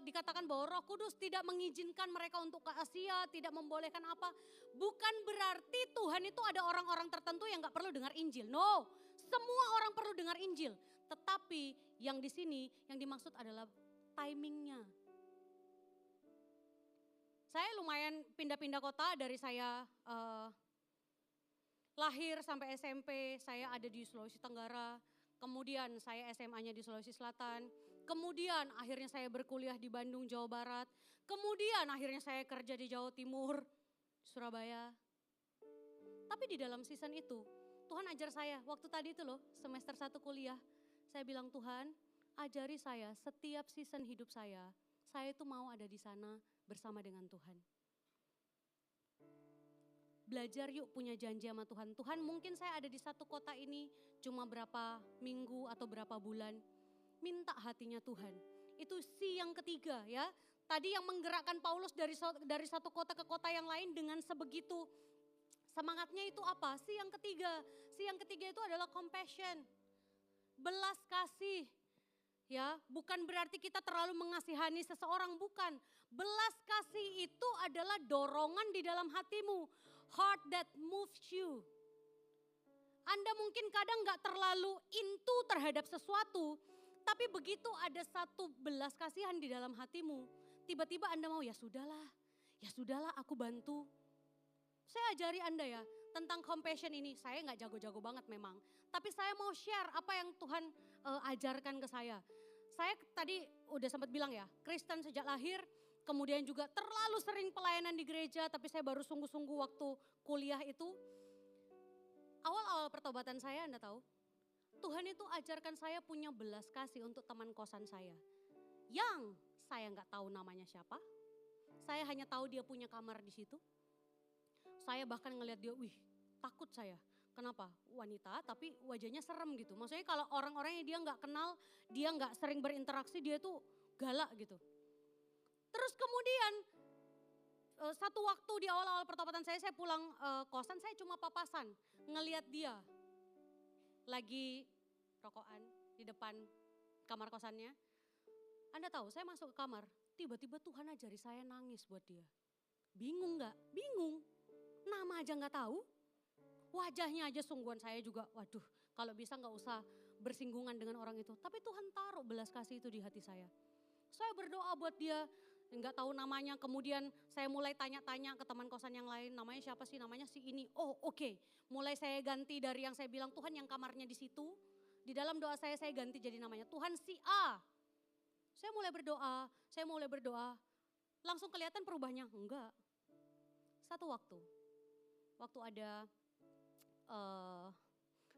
dikatakan bahwa Roh Kudus tidak mengizinkan mereka untuk ke Asia, tidak membolehkan apa. Bukan berarti Tuhan itu ada orang-orang tertentu yang gak perlu dengar Injil. No, semua orang perlu dengar Injil. Tetapi yang di sini yang dimaksud adalah timingnya. Saya lumayan pindah-pindah kota dari saya lahir sampai SMP, saya ada di Sulawesi Tenggara. Kemudian saya SMA-nya di Sulawesi Selatan. Kemudian akhirnya saya berkuliah di Bandung, Jawa Barat. Kemudian akhirnya saya kerja di Jawa Timur, Surabaya. Tapi di dalam season itu, Tuhan ajar saya, waktu tadi itu loh, semester 1 kuliah. Saya bilang, Tuhan ajari saya setiap season hidup saya itu mau ada di sana bersama dengan Tuhan. Belajar yuk punya janji sama Tuhan. Tuhan mungkin saya ada di satu kota ini cuma berapa minggu atau berapa bulan. Minta hatinya Tuhan. Itu si yang ketiga ya. Tadi yang menggerakkan Paulus dari satu kota ke kota yang lain dengan sebegitu semangatnya itu apa? Si yang ketiga. Si yang ketiga itu adalah compassion. Belas kasih. Ya, bukan berarti kita terlalu mengasihani seseorang, bukan. Belas kasih itu adalah dorongan di dalam hatimu. Heart that moves you. Anda mungkin kadang gak terlalu into terhadap sesuatu, tapi begitu ada satu belas kasihan di dalam hatimu, tiba-tiba Anda mau ya sudahlah aku bantu. Saya ajari Anda ya tentang compassion ini, saya gak jago-jago banget memang, tapi saya mau share apa yang Tuhan ajarkan ke saya. Saya tadi udah sempat bilang ya, Kristen sejak lahir, kemudian juga terlalu sering pelayanan di gereja, tapi saya baru sungguh-sungguh waktu kuliah itu. Awal-awal pertobatan saya Anda tahu, Tuhan itu ajarkan saya punya belas kasih untuk teman kosan saya. Yang saya gak tahu namanya siapa, saya hanya tahu dia punya kamar di situ. Saya bahkan ngelihat dia, wih takut saya. Kenapa? Wanita tapi wajahnya serem gitu. Maksudnya kalau orang-orang yang dia gak kenal, dia gak sering berinteraksi, dia tuh galak gitu. Terus kemudian satu waktu di awal-awal pertobatan saya pulang kosan, saya cuma papasan ngelihat dia lagi rokokan di depan kamar kosannya. Anda tahu saya masuk ke kamar, tiba-tiba Tuhan ajari saya nangis buat dia. Bingung gak? Bingung. Nama aja gak tahu. Wajahnya aja sungguhan saya juga, waduh kalau bisa gak usah bersinggungan dengan orang itu. Tapi Tuhan taruh belas kasih itu di hati saya. Saya berdoa buat dia, nggak tahu namanya. Kemudian saya mulai tanya-tanya ke teman kosan yang lain, namanya siapa sih? Namanya si ini. Oh oke. Mulai saya ganti dari yang saya bilang Tuhan yang kamarnya di situ. Di dalam doa saya ganti jadi namanya Tuhan si A. Saya mulai berdoa. Langsung kelihatan perubahannya? Enggak. Satu waktu ada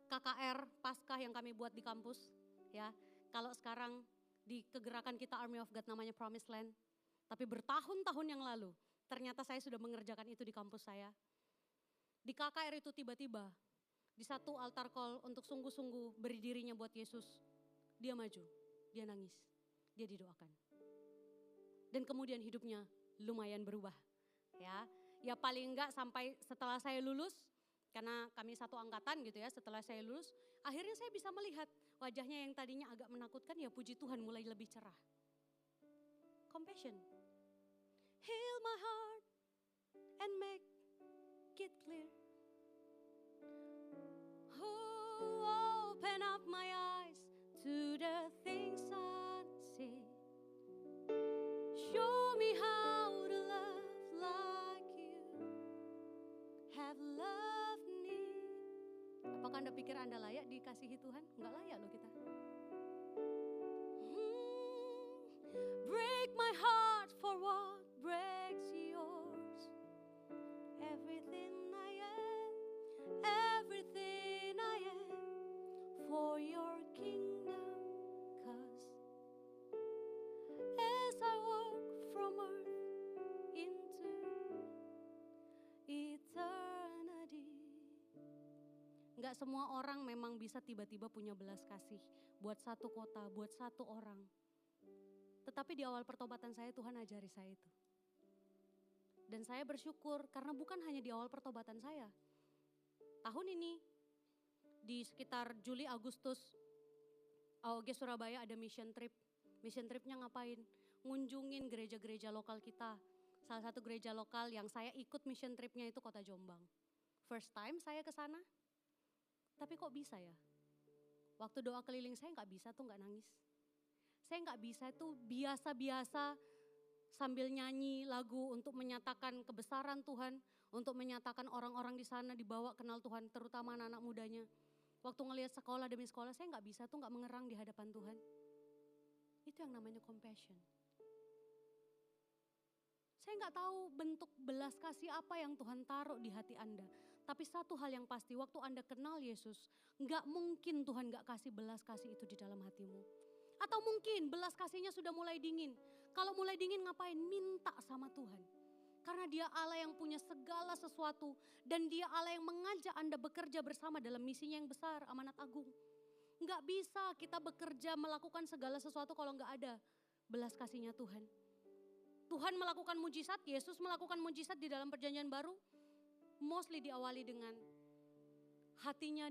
KKR Paskah yang kami buat di kampus, ya. Kalau sekarang di kegerakan kita Army of God namanya Promised Land, tapi bertahun-tahun yang lalu ternyata saya sudah mengerjakan itu di kampus saya. Di KKR itu tiba-tiba di satu altar call untuk sungguh-sungguh beri dirinya buat Yesus, dia maju, dia nangis, dia didoakan. Dan kemudian hidupnya lumayan berubah, ya. Ya paling enggak sampai setelah saya lulus, karena kami satu angkatan gitu ya, setelah saya lulus, akhirnya saya bisa melihat wajahnya yang tadinya agak menakutkan, ya puji Tuhan mulai lebih cerah. Compassion. Heal my heart and make it clear. Oh, open up my eyes to the things unseen. Show me how to love like you have loved me. Apakah Anda pikir Anda layak dikasihi Tuhan? Enggak layak loh kita. Break my heart for what breaks yours. Everything I am for your kingdom. 'Cause as I walk from earth into eternity. Enggak semua orang memang bisa tiba-tiba punya belas kasih buat satu kota, buat satu orang. Tetapi di awal pertobatan saya Tuhan ajari saya itu. Dan saya bersyukur karena bukan hanya di awal pertobatan saya. Tahun ini di sekitar Juli Agustus AOG Surabaya ada mission trip. Mission tripnya ngapain? Ngunjungin gereja-gereja lokal kita. Salah satu gereja lokal yang saya ikut mission tripnya itu Kota Jombang. First time saya ke sana. Tapi kok bisa ya? Waktu doa keliling saya nggak bisa tuh nggak nangis. Saya nggak bisa itu biasa-biasa sambil nyanyi lagu untuk menyatakan kebesaran Tuhan, untuk menyatakan orang-orang di sana dibawa kenal Tuhan, terutama anak-anak mudanya. Waktu ngelihat sekolah demi sekolah, saya nggak bisa tuh nggak mengerang di hadapan Tuhan. Itu yang namanya compassion. Saya nggak tahu bentuk belas kasih apa yang Tuhan taruh di hati Anda. Tapi satu hal yang pasti, waktu Anda kenal Yesus, nggak mungkin Tuhan nggak kasih belas kasih itu di dalam hatimu. Atau mungkin belas kasihnya sudah mulai dingin. Kalau mulai dingin ngapain? Minta sama Tuhan. Karena dia Allah yang punya segala sesuatu. Dan dia Allah yang mengajak Anda bekerja bersama dalam misinya yang besar, amanat agung. Nggak bisa kita bekerja melakukan segala sesuatu kalau nggak ada belas kasihnya Tuhan. Tuhan melakukan mujizat, Yesus melakukan mujizat di dalam perjanjian baru. Mostly diawali dengan hatinya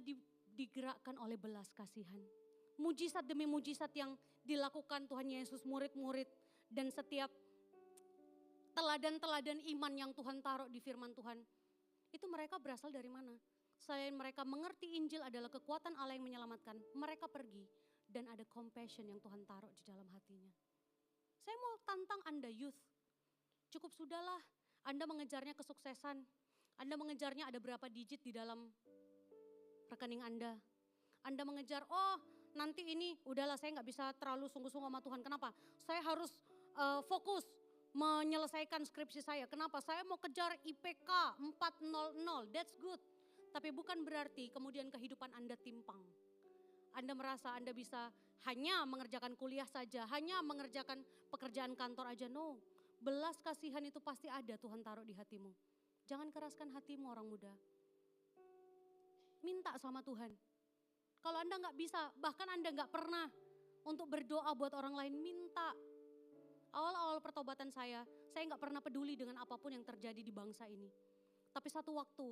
digerakkan oleh belas kasihan. Mujizat demi mujizat yang dilakukan Tuhan Yesus, murid-murid dan setiap teladan-teladan iman yang Tuhan taruh di firman Tuhan. Itu mereka berasal dari mana? Selain mereka mengerti Injil adalah kekuatan Allah yang menyelamatkan, mereka pergi dan ada compassion yang Tuhan taruh di dalam hatinya. Saya mau tantang Anda youth, cukup sudahlah Anda mengejarnya kesuksesan, Anda mengejarnya ada berapa digit di dalam rekening Anda. Anda mengejar, oh nanti ini udahlah saya nggak bisa terlalu sungguh-sungguh sama Tuhan. Kenapa? Saya harus fokus menyelesaikan skripsi saya. Kenapa? Saya mau kejar IPK 400, that's good. Tapi bukan berarti kemudian kehidupan Anda timpang. Anda merasa Anda bisa hanya mengerjakan kuliah saja, hanya mengerjakan pekerjaan kantor aja. No, belas kasihan itu pasti ada Tuhan taruh di hatimu. Jangan keraskan hatimu orang muda. Minta sama Tuhan. Kalau Anda nggak bisa, bahkan Anda nggak pernah untuk berdoa buat orang lain, minta. Awal-awal pertobatan saya nggak pernah peduli dengan apapun yang terjadi di bangsa ini. Tapi satu waktu,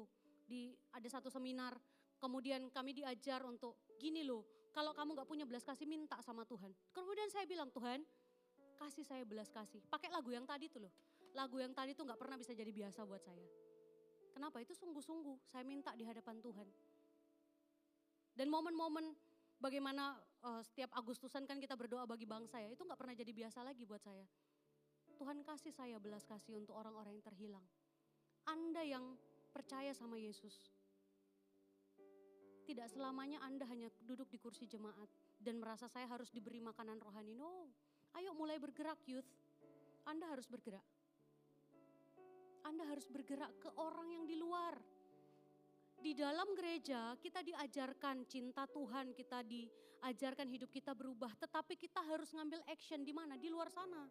ada satu seminar, kemudian kami diajar untuk gini loh, kalau kamu nggak punya belas kasih, minta sama Tuhan. Kemudian saya bilang, Tuhan kasih saya belas kasih. Pakai lagu yang tadi tuh loh. Lagu yang tadi tuh nggak pernah bisa jadi biasa buat saya. Kenapa? Itu sungguh-sungguh saya minta di hadapan Tuhan. Dan momen-momen bagaimana setiap Agustusan kan kita berdoa bagi bangsa ya, itu gak pernah jadi biasa lagi buat saya. Tuhan kasih saya belas kasih untuk orang-orang yang terhilang. Anda yang percaya sama Yesus, tidak selamanya Anda hanya duduk di kursi jemaat dan merasa saya harus diberi makanan rohani. No, ayo mulai bergerak youth, Anda harus bergerak. Anda harus bergerak ke orang yang di luar. Di dalam gereja kita diajarkan cinta Tuhan, kita diajarkan hidup kita berubah. Tetapi kita harus ngambil action di mana? Di luar sana.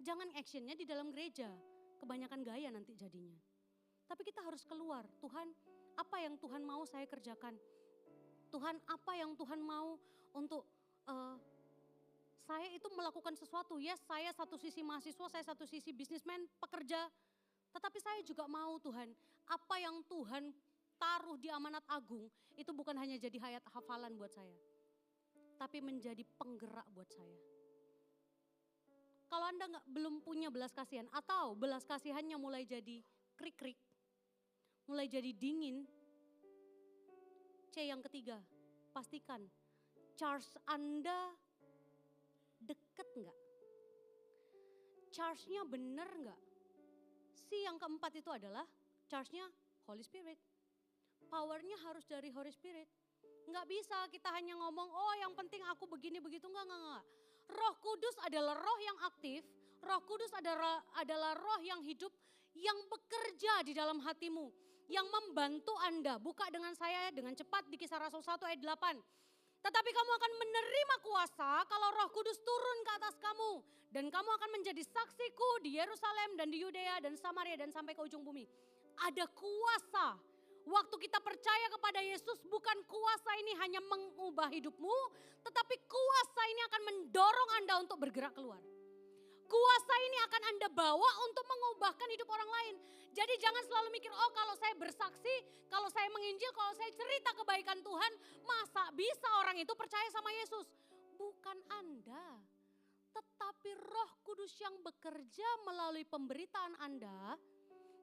Jangan actionnya di dalam gereja, kebanyakan gaya nanti jadinya. Tapi kita harus keluar, Tuhan apa yang Tuhan mau saya kerjakan? Tuhan apa yang Tuhan mau untuk saya itu melakukan sesuatu. Yes, saya satu sisi mahasiswa, saya satu sisi bisnismen, pekerja. Tetapi saya juga mau Tuhan, apa yang Tuhan taruh di amanat agung, itu bukan hanya jadi hayat hafalan buat saya. Tapi menjadi penggerak buat saya. Kalau Anda belum punya belas kasihan, atau belas kasihannya mulai jadi krik-krik, mulai jadi dingin. C yang ketiga, pastikan charge Anda deket enggak? Charge-nya bener enggak? C yang keempat itu adalah charge-nya Holy Spirit. Power-nya harus dari Holy Spirit. Enggak bisa kita hanya ngomong, oh yang penting aku begini begitu, enggak. Roh Kudus adalah roh yang aktif, Roh Kudus adalah roh yang hidup, yang bekerja di dalam hatimu, yang membantu Anda. Buka dengan saya dengan cepat di Kisah Rasul 1 ayat 8. Tetapi kamu akan menerima kuasa kalau Roh Kudus turun ke atas kamu. Dan kamu akan menjadi saksiku di Yerusalem dan di Yudea dan Samaria dan sampai ke ujung bumi. Ada kuasa. Waktu kita percaya kepada Yesus, bukan kuasa ini hanya mengubah hidupmu, tetapi kuasa ini akan mendorong Anda untuk bergerak keluar. Kuasa ini akan Anda bawa untuk mengubahkan hidup orang lain. Jadi jangan selalu mikir, oh kalau saya bersaksi, kalau saya menginjil, kalau saya cerita kebaikan Tuhan, masa bisa orang itu percaya sama Yesus? Bukan Anda, tetapi Roh Kudus yang bekerja melalui pemberitaan Anda,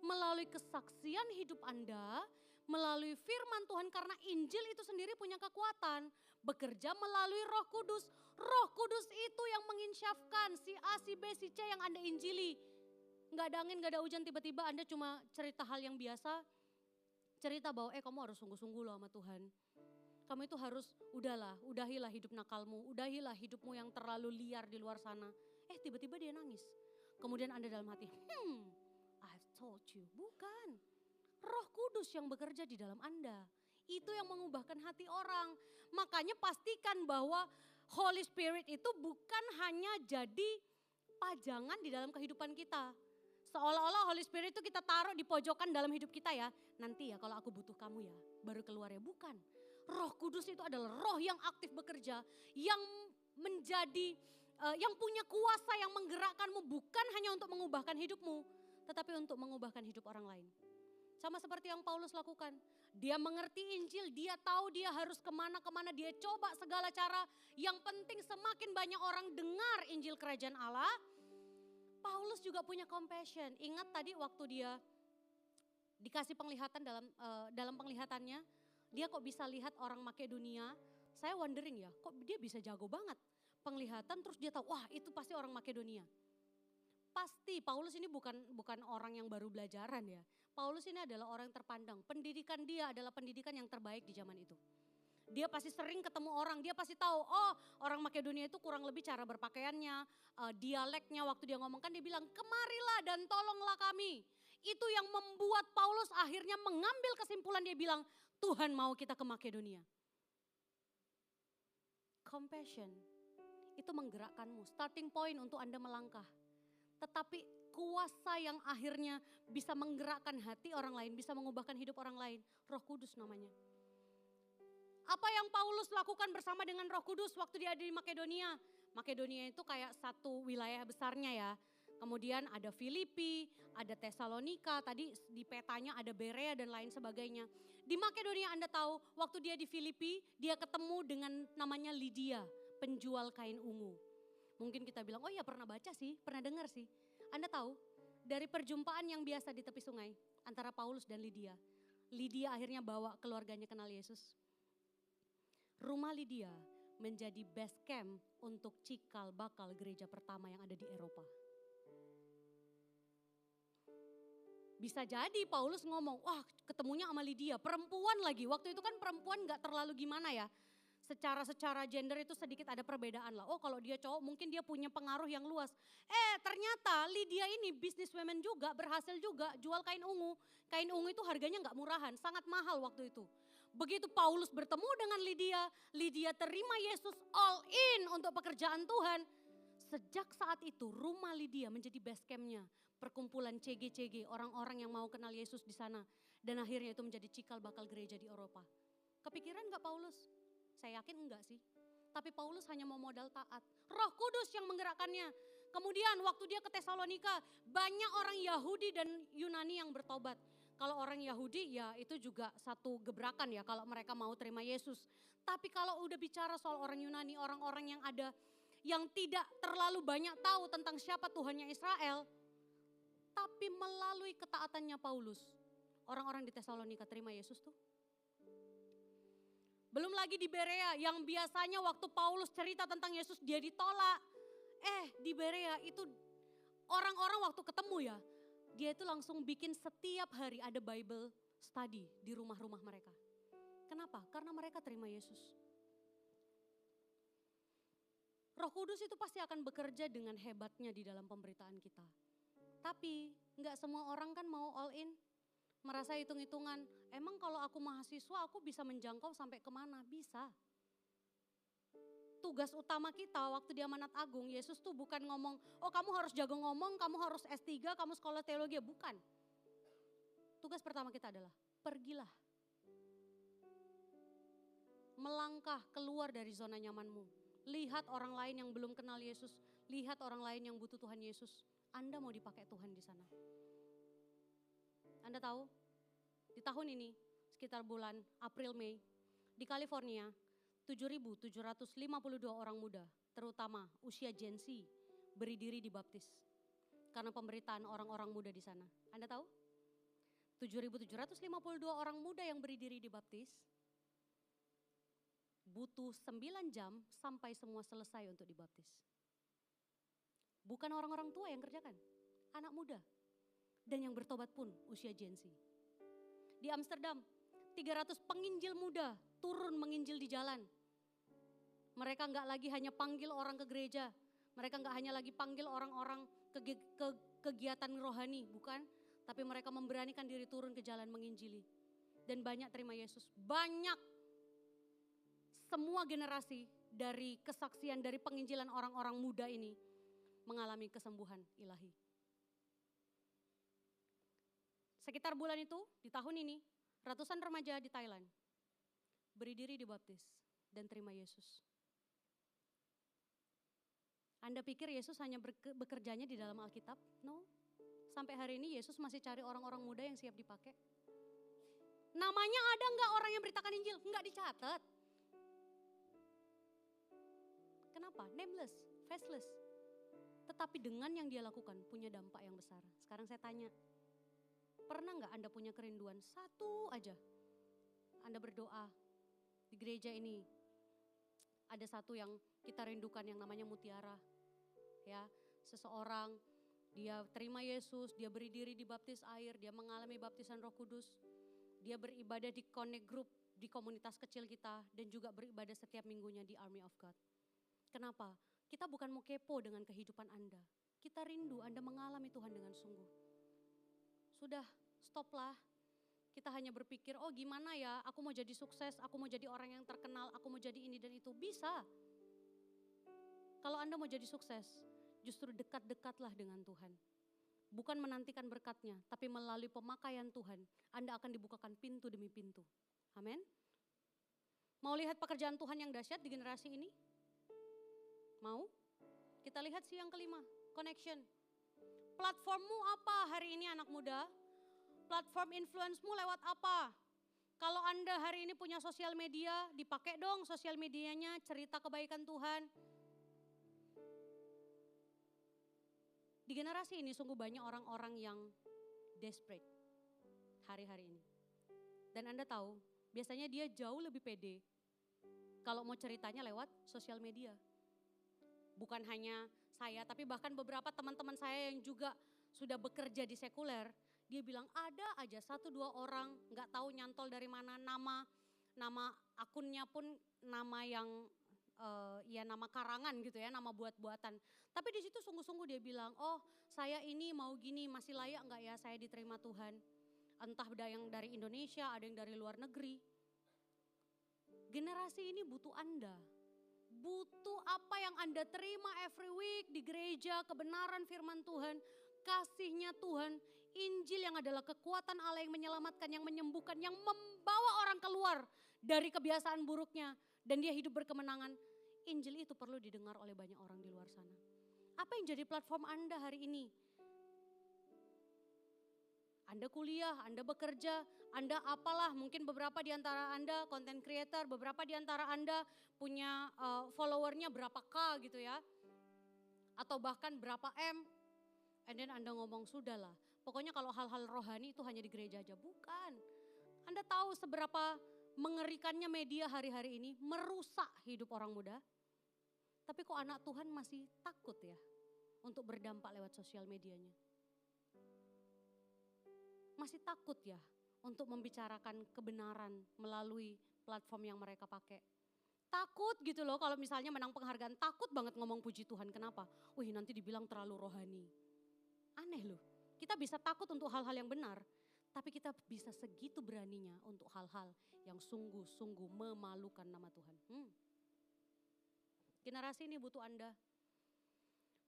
melalui kesaksian hidup Anda, melalui firman Tuhan, karena Injil itu sendiri punya kekuatan. Bekerja melalui Roh Kudus. Roh Kudus itu yang menginsyafkan si A, si B, si C yang Anda injili. Nggak ada angin, nggak ada hujan, tiba-tiba Anda cuma cerita hal yang biasa. Cerita bahwa kamu harus sungguh-sungguh loh sama Tuhan. Kamu itu harus, udahilah hidup nakalmu, udahilah hidupmu yang terlalu liar di luar sana. Tiba-tiba dia nangis. Kemudian Anda dalam hati, I've told you. Bukan. Roh Kudus yang bekerja di dalam Anda. Itu yang mengubahkan hati orang. Makanya pastikan bahwa Holy Spirit itu bukan hanya jadi pajangan di dalam kehidupan kita. Seolah-olah Holy Spirit itu kita taruh di pojokan dalam hidup kita ya. Nanti ya kalau aku butuh kamu ya, baru keluar ya. Bukan. Roh Kudus itu adalah roh yang aktif bekerja. Yang menjadi, yang punya kuasa yang menggerakkanmu. Bukan hanya untuk mengubahkan hidupmu, tetapi untuk mengubahkan hidup orang lain. Sama seperti yang Paulus lakukan. Dia mengerti Injil, dia tahu dia harus kemana-kemana, dia coba segala cara. Yang penting semakin banyak orang dengar Injil Kerajaan Allah. Paulus juga punya compassion. Ingat tadi waktu dia dikasih penglihatan dalam penglihatannya, dia kok bisa lihat orang Makedonia. Saya wondering ya, kok dia bisa jago banget penglihatan, terus dia tahu, wah itu pasti orang Makedonia. Pasti Paulus ini bukan orang yang baru belajaran ya. Paulus ini adalah orang yang terpandang. Pendidikan dia adalah pendidikan yang terbaik di zaman itu. Dia pasti sering ketemu orang, dia pasti tahu, oh orang Makedonia itu kurang lebih cara berpakaiannya, dialeknya waktu dia ngomongkan dia bilang, kemarilah dan tolonglah kami. Itu yang membuat Paulus akhirnya mengambil kesimpulan, dia bilang, Tuhan mau kita ke Makedonia. Compassion itu menggerakkanmu, starting point untuk Anda melangkah. Tetapi kuasa yang akhirnya bisa menggerakkan hati orang lain, bisa mengubahkan hidup orang lain, Roh Kudus namanya. Apa yang Paulus lakukan bersama dengan Roh Kudus waktu dia ada di Makedonia? Makedonia itu kayak satu wilayah besarnya ya. Kemudian ada Filipi, ada Tesalonika, tadi di petanya ada Berea dan lain sebagainya. Di Makedonia Anda tahu waktu dia di Filipi, dia ketemu dengan namanya Lydia, penjual kain ungu. Mungkin kita bilang, oh iya pernah baca sih, pernah dengar sih. Anda tahu, dari perjumpaan yang biasa di tepi sungai antara Paulus dan Lydia. Lydia akhirnya bawa keluarganya kenal Yesus. Rumah Lydia menjadi base camp untuk cikal bakal gereja pertama yang ada di Eropa. Bisa jadi Paulus ngomong, wah ketemunya sama Lydia, perempuan lagi. Waktu itu kan perempuan gak terlalu gimana ya. secara gender itu sedikit ada perbedaan lah. Oh kalau dia cowok mungkin dia punya pengaruh yang luas. Ternyata Lydia ini businesswoman juga, berhasil juga jual kain ungu. Kain ungu itu harganya nggak murahan, sangat mahal waktu itu. Begitu Paulus bertemu dengan Lydia, Lydia terima Yesus all in untuk pekerjaan Tuhan. Sejak saat itu rumah Lydia menjadi base campnya, perkumpulan CG-CG, orang-orang yang mau kenal Yesus di sana. Dan akhirnya itu menjadi cikal bakal gereja di Eropa. Kepikiran gak Paulus? Saya yakin enggak sih. Tapi Paulus hanya mau modal taat. Roh Kudus yang menggerakkannya. Kemudian waktu dia ke Tesalonika, banyak orang Yahudi dan Yunani yang bertobat. Kalau orang Yahudi ya itu juga satu gebrakan ya kalau mereka mau terima Yesus. Tapi kalau udah bicara soal orang Yunani, orang-orang yang tidak terlalu banyak tahu tentang siapa Tuhannya Israel. Tapi melalui ketaatannya Paulus, orang-orang di Tesalonika terima Yesus tuh. Belum lagi di Berea yang biasanya waktu Paulus cerita tentang Yesus dia ditolak. Di Berea itu orang-orang waktu ketemu ya, dia itu langsung bikin setiap hari ada Bible study di rumah-rumah mereka. Kenapa? Karena mereka terima Yesus. Roh Kudus itu pasti akan bekerja dengan hebatnya di dalam pemberitaan kita. Tapi nggak semua orang kan mau all in. Merasa hitung-hitungan, emang kalau aku mahasiswa aku bisa menjangkau sampai kemana? Bisa. Tugas utama kita waktu di Amanat Agung, Yesus tuh bukan ngomong, oh kamu harus jago ngomong, kamu harus S3, kamu sekolah teologi, bukan. Tugas pertama kita adalah, pergilah. Melangkah keluar dari zona nyamanmu. Lihat orang lain yang belum kenal Yesus, lihat orang lain yang butuh Tuhan Yesus. Anda mau dipakai Tuhan di sana. Anda tahu, di tahun ini sekitar bulan April-Mei di California 7.752 orang muda terutama usia Gen Z beri diri dibaptis karena pemberitaan orang-orang muda di sana. Anda tahu? 7.752 orang muda yang beri diri dibaptis butuh 9 jam sampai semua selesai untuk dibaptis. Bukan orang-orang tua yang kerjakan, anak muda. Dan yang bertobat pun usia Gen Z. Di Amsterdam, 300 penginjil muda turun menginjil di jalan. Mereka nggak lagi hanya panggil orang ke gereja. Mereka nggak hanya lagi panggil orang-orang ke kegiatan rohani, bukan. Tapi mereka memberanikan diri turun ke jalan menginjili. Dan banyak terima Yesus. Banyak semua generasi dari kesaksian, dari penginjilan orang-orang muda ini mengalami kesembuhan ilahi. Sekitar bulan itu, di tahun ini, ratusan remaja di Thailand beri diri dibaptis dan terima Yesus. Anda pikir Yesus hanya bekerjanya di dalam Alkitab? No. Sampai hari ini Yesus masih cari orang-orang muda yang siap dipakai. Namanya ada nggak orang yang beritakan Injil? Nggak dicatat. Kenapa? Nameless, faceless. Tetapi dengan yang dia lakukan punya dampak yang besar. Sekarang saya tanya, pernah nggak Anda punya kerinduan satu aja? Anda berdoa di gereja ini. Ada satu yang kita rindukan yang namanya Mutiara. Ya, seseorang dia terima Yesus, dia beri diri dibaptis air, dia mengalami baptisan Roh Kudus. Dia beribadah di connect group di komunitas kecil kita dan juga beribadah setiap minggunya di Army of God. Kenapa? Kita bukan mau kepo dengan kehidupan Anda. Kita rindu Anda mengalami Tuhan dengan sungguh. Sudah, stoplah. Kita hanya berpikir, oh gimana ya, aku mau jadi sukses, aku mau jadi orang yang terkenal, aku mau jadi ini dan itu. Bisa. Kalau Anda mau jadi sukses, justru dekat-dekatlah dengan Tuhan. Bukan menantikan berkatnya, tapi melalui pemakaian Tuhan, Anda akan dibukakan pintu demi pintu. Amin. Mau lihat pekerjaan Tuhan yang dahsyat di generasi ini? Mau? Kita lihat sih yang kelima, connection. Platformmu apa hari ini anak muda? Platform influence-mu lewat apa? Kalau Anda hari ini punya sosial media, dipakai dong sosial medianya, cerita kebaikan Tuhan. Di generasi ini sungguh banyak orang-orang yang desperate hari-hari ini. Dan Anda tahu, biasanya dia jauh lebih pede kalau mau ceritanya lewat sosial media. Bukan hanya saya, tapi bahkan beberapa teman-teman saya yang juga sudah bekerja di sekuler, dia bilang ada aja 1-2 orang, nggak tahu nyantol dari mana nama, nama akunnya pun nama yang ya nama karangan gitu ya, nama buat-buatan. Tapi di situ sungguh-sungguh dia bilang, oh saya ini mau gini, masih layak nggak ya saya diterima Tuhan? Entah ada yang dari Indonesia, ada yang dari luar negeri. Generasi ini butuh Anda. Butuh apa yang Anda terima every week di gereja, kebenaran firman Tuhan, kasihnya Tuhan, Injil yang adalah kekuatan Allah yang menyelamatkan, yang menyembuhkan, yang membawa orang keluar dari kebiasaan buruknya. Dan dia hidup berkemenangan. Injil itu perlu didengar oleh banyak orang di luar sana. Apa yang jadi platform Anda hari ini? Anda kuliah, Anda bekerja, Anda apalah, mungkin beberapa di antara Anda content creator, beberapa di antara Anda punya followernya berapa K gitu ya. Atau bahkan berapa M. And then Anda ngomong, sudahlah, pokoknya kalau hal-hal rohani itu hanya di gereja aja. Bukan. Anda tahu seberapa mengerikannya media hari-hari ini merusak hidup orang muda. Tapi kok anak Tuhan masih takut ya untuk berdampak lewat sosial medianya. Masih takut ya untuk membicarakan kebenaran melalui platform yang mereka pakai. Takut gitu loh kalau misalnya menang penghargaan, takut banget ngomong puji Tuhan. Kenapa? Wih nanti dibilang terlalu rohani. Aneh loh, kita bisa takut untuk hal-hal yang benar. Tapi kita bisa segitu beraninya untuk hal-hal yang sungguh-sungguh memalukan nama Tuhan. Generasi ini butuh Anda.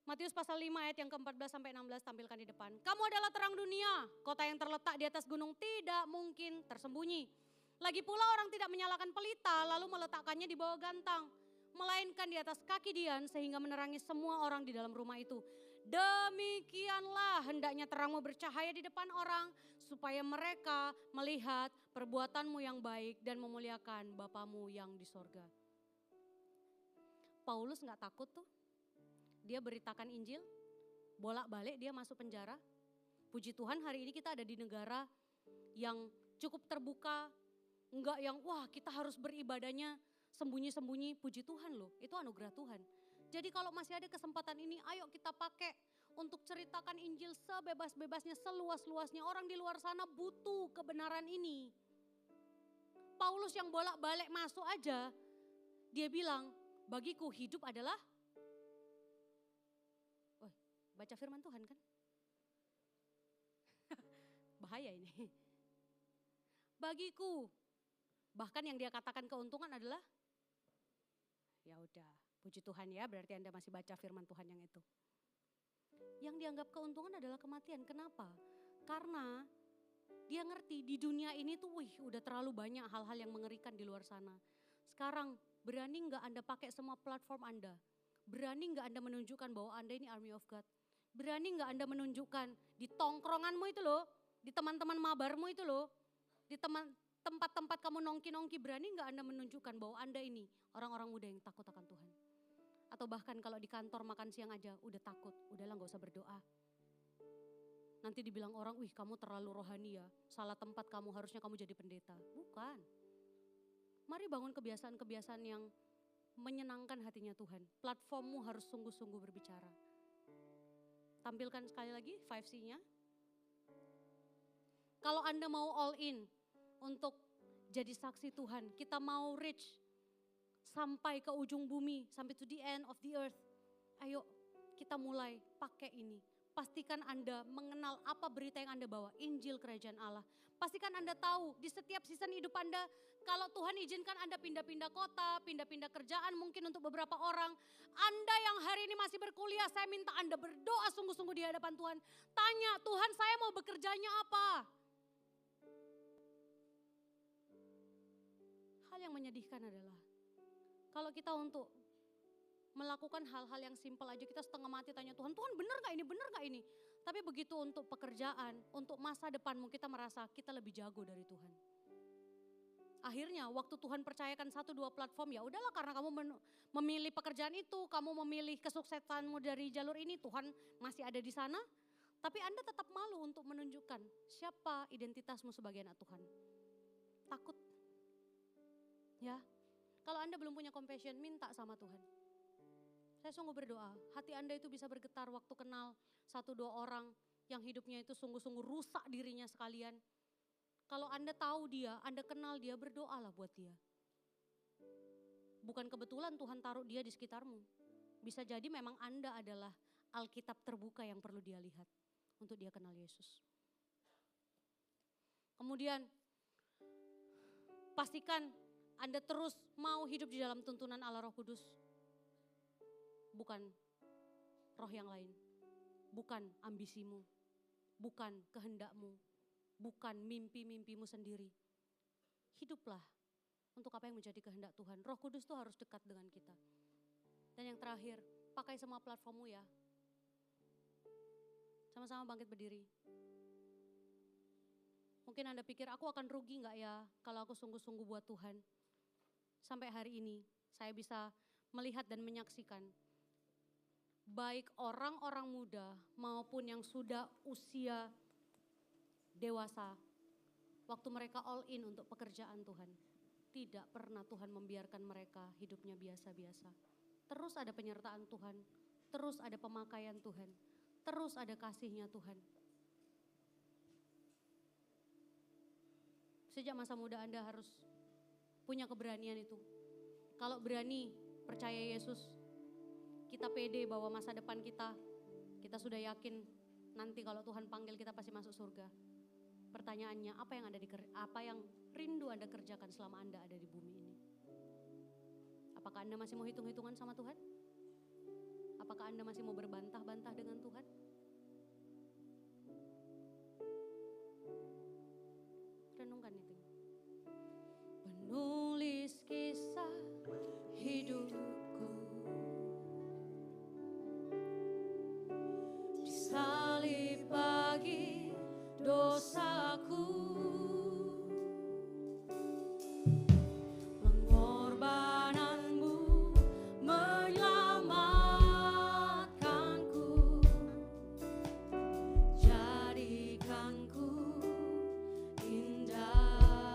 Matius pasal 5 ayat yang ke-14 sampai 16 tampilkan di depan. Kamu adalah terang dunia, kota yang terletak di atas gunung tidak mungkin tersembunyi. Lagi pula orang tidak menyalakan pelita lalu meletakkannya di bawah gantang. Melainkan di atas kaki dian sehingga menerangi semua orang di dalam rumah itu. Demikianlah hendaknya terangmu bercahaya di depan orang supaya mereka melihat perbuatanmu yang baik dan memuliakan Bapamu yang di sorga. Paulus gak takut tuh, dia beritakan Injil, bolak-balik dia masuk penjara. Puji Tuhan hari ini kita ada di negara yang cukup terbuka, enggak yang wah kita harus beribadahnya sembunyi-sembunyi, puji Tuhan loh, itu anugerah Tuhan. Jadi kalau masih ada kesempatan ini, ayo kita pakai untuk ceritakan Injil sebebas-bebasnya, seluas-luasnya. Orang di luar sana butuh kebenaran ini. Paulus yang bolak-balik masuk aja, dia bilang, bagiku hidup adalah, baca firman Tuhan kan? Bahaya ini. Bagiku, bahkan yang dia katakan keuntungan adalah, ya udah. Puji Tuhan ya, berarti Anda masih baca firman Tuhan yang itu. Yang dianggap keuntungan adalah kematian. Kenapa? Karena dia ngerti di dunia ini tuh udah terlalu banyak hal-hal yang mengerikan di luar sana. Sekarang berani gak Anda pakai semua platform Anda? Berani gak Anda menunjukkan bahwa Anda ini army of God? Berani gak Anda menunjukkan di tongkronganmu itu loh, di teman-teman mabarmu itu loh, di tempat-tempat kamu nongki-nongki, berani gak Anda menunjukkan bahwa Anda ini orang-orang muda yang takut akan Tuhan? Atau bahkan kalau di kantor makan siang aja udah takut, udahlah gak usah berdoa. Nanti dibilang orang, wih kamu terlalu rohani ya, salah tempat kamu, harusnya kamu jadi pendeta. Bukan. Mari bangun kebiasaan-kebiasaan yang menyenangkan hatinya Tuhan. Platformmu harus sungguh-sungguh berbicara. Tampilkan sekali lagi 5C-nya. Kalau Anda mau all in untuk jadi saksi Tuhan, kita mau reach sampai ke ujung bumi, sampai to the end of the earth. Ayo kita mulai pakai ini. Pastikan Anda mengenal apa berita yang Anda bawa, Injil Kerajaan Allah. Pastikan Anda tahu di setiap season hidup Anda, kalau Tuhan izinkan Anda pindah-pindah kota, pindah-pindah kerjaan mungkin untuk beberapa orang. Anda yang hari ini masih berkuliah, saya minta Anda berdoa sungguh-sungguh di hadapan Tuhan. Tanya, Tuhan saya mau bekerjanya apa? Hal yang menyedihkan adalah, kalau kita untuk melakukan hal-hal yang simpel aja kita setengah mati tanya Tuhan, Tuhan benar gak ini, benar gak ini? Tapi begitu untuk pekerjaan, untuk masa depanmu kita merasa kita lebih jago dari Tuhan. Akhirnya waktu Tuhan percayakan 1-2 platform, ya udahlah karena kamu memilih pekerjaan itu, kamu memilih kesuksesanmu dari jalur ini, Tuhan masih ada di sana. Tapi Anda tetap malu untuk menunjukkan siapa identitasmu sebagai anak Tuhan. Takut. Ya, kalau Anda belum punya compassion, minta sama Tuhan. Saya sungguh berdoa, hati Anda itu bisa bergetar waktu kenal 1-2 orang yang hidupnya itu sungguh-sungguh rusak dirinya sekalian. Kalau Anda tahu dia, Anda kenal dia, berdoalah buat dia. Bukan kebetulan Tuhan taruh dia di sekitarmu. Bisa jadi memang Anda adalah Alkitab terbuka yang perlu dia lihat untuk dia kenal Yesus. Kemudian pastikan Anda terus mau hidup di dalam tuntunan Allah Roh Kudus. Bukan roh yang lain, bukan ambisimu, bukan kehendakmu, bukan mimpi-mimpimu sendiri. Hiduplah untuk apa yang menjadi kehendak Tuhan. Roh Kudus itu harus dekat dengan kita. Dan yang terakhir, pakai semua platformmu ya. Sama-sama bangkit berdiri. Mungkin Anda pikir, aku akan rugi gak ya kalau aku sungguh-sungguh buat Tuhan. Sampai hari ini saya bisa melihat dan menyaksikan baik orang-orang muda maupun yang sudah usia dewasa, waktu mereka all in untuk pekerjaan Tuhan, tidak pernah Tuhan membiarkan mereka hidupnya biasa-biasa. Terus ada penyertaan Tuhan, terus ada pemakaian Tuhan, terus ada kasihnya Tuhan. Sejak masa muda Anda harus punya keberanian itu. Kalau berani percaya Yesus, kita pede bahwa masa depan kita sudah yakin nanti kalau Tuhan panggil kita pasti masuk surga. Pertanyaannya, apa yang rindu Anda kerjakan selama Anda ada di bumi ini? Apakah Anda masih mau hitung-hitungan sama Tuhan? Apakah Anda masih mau berbantah-bantah dengan Tuhan? Renungkan itu. Penulis kisah hidupku, disalib bagi dosaku, pengorbananmu menyelamatkanku, jadikanku indah.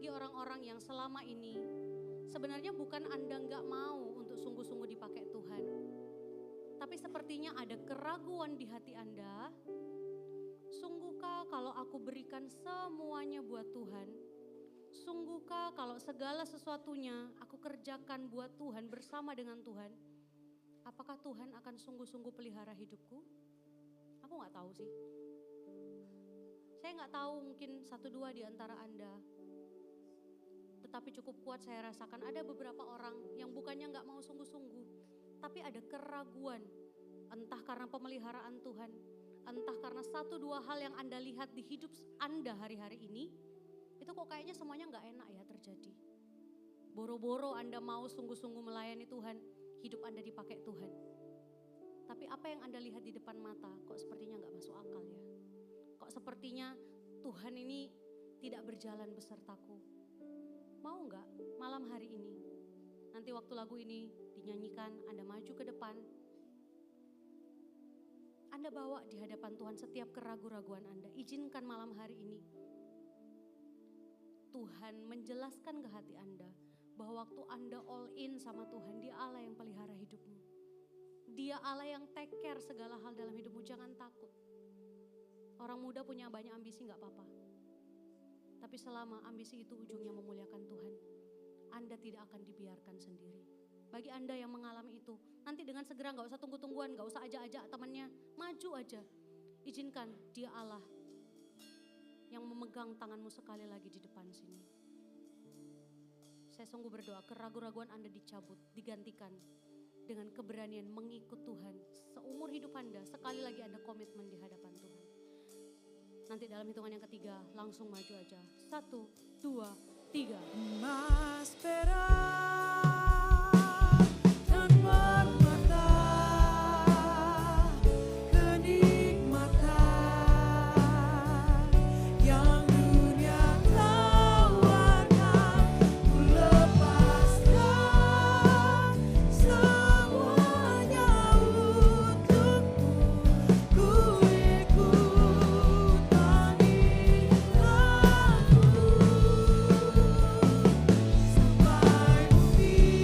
bagi orang-orang yang selama ini sebenarnya bukan Anda nggak mau untuk sungguh-sungguh dipakai Tuhan. Tapi sepertinya ada keraguan di hati Anda. Sungguhkah kalau aku berikan semuanya buat Tuhan? Sungguhkah kalau segala sesuatunya aku kerjakan buat Tuhan bersama dengan Tuhan? Apakah Tuhan akan sungguh-sungguh pelihara hidupku? Aku nggak tahu sih. Saya nggak tahu, mungkin 1-2 di antara Anda. Tetapi cukup kuat saya rasakan ada beberapa orang yang bukannya nggak mau sungguh-sungguh, tapi ada keraguan. Entah karena pemeliharaan Tuhan, entah karena 1-2 hal yang Anda lihat di hidup Anda hari-hari ini, itu kok kayaknya semuanya nggak enak ya terjadi. Boro-boro Anda mau sungguh-sungguh melayani Tuhan, hidup Anda dipakai Tuhan. Tapi apa yang Anda lihat di depan mata kok sepertinya nggak masuk akal ya. Kok sepertinya Tuhan ini tidak berjalan besertaku. Mau nggak malam hari ini, nanti waktu lagu ini dinyanyikan, Anda maju ke depan. Anda bawa di hadapan Tuhan setiap keraguan-raguan Anda. Izinkan malam hari ini Tuhan menjelaskan ke hati Anda bahwa waktu Anda all in sama Tuhan, Dia Allah yang pelihara hidupmu. Dia Allah yang take care segala hal dalam hidupmu, jangan takut. Orang muda punya banyak ambisi gak apa-apa. Tapi selama ambisi itu ujungnya memuliakan Tuhan, Anda tidak akan dibiarkan sendiri. Bagi Anda yang mengalami itu, nanti dengan segera gak usah tunggu-tungguan, gak usah ajak-ajak temannya, maju aja. Izinkan Dia Allah yang memegang tanganmu sekali lagi di depan sini. Saya sungguh berdoa keraguan-raguan Anda dicabut, digantikan dengan keberanian mengikut Tuhan. Seumur hidup Anda, sekali lagi Anda komitmen di hadapan Tuhan. Nanti dalam hitungan yang ketiga, langsung maju aja. 1, 2, 3. Emas perak dan permata, kenikmatan yang dunia tawarkan, ku lepaskan semuanya untukmu, ku ikut panggilanmu sampai bumi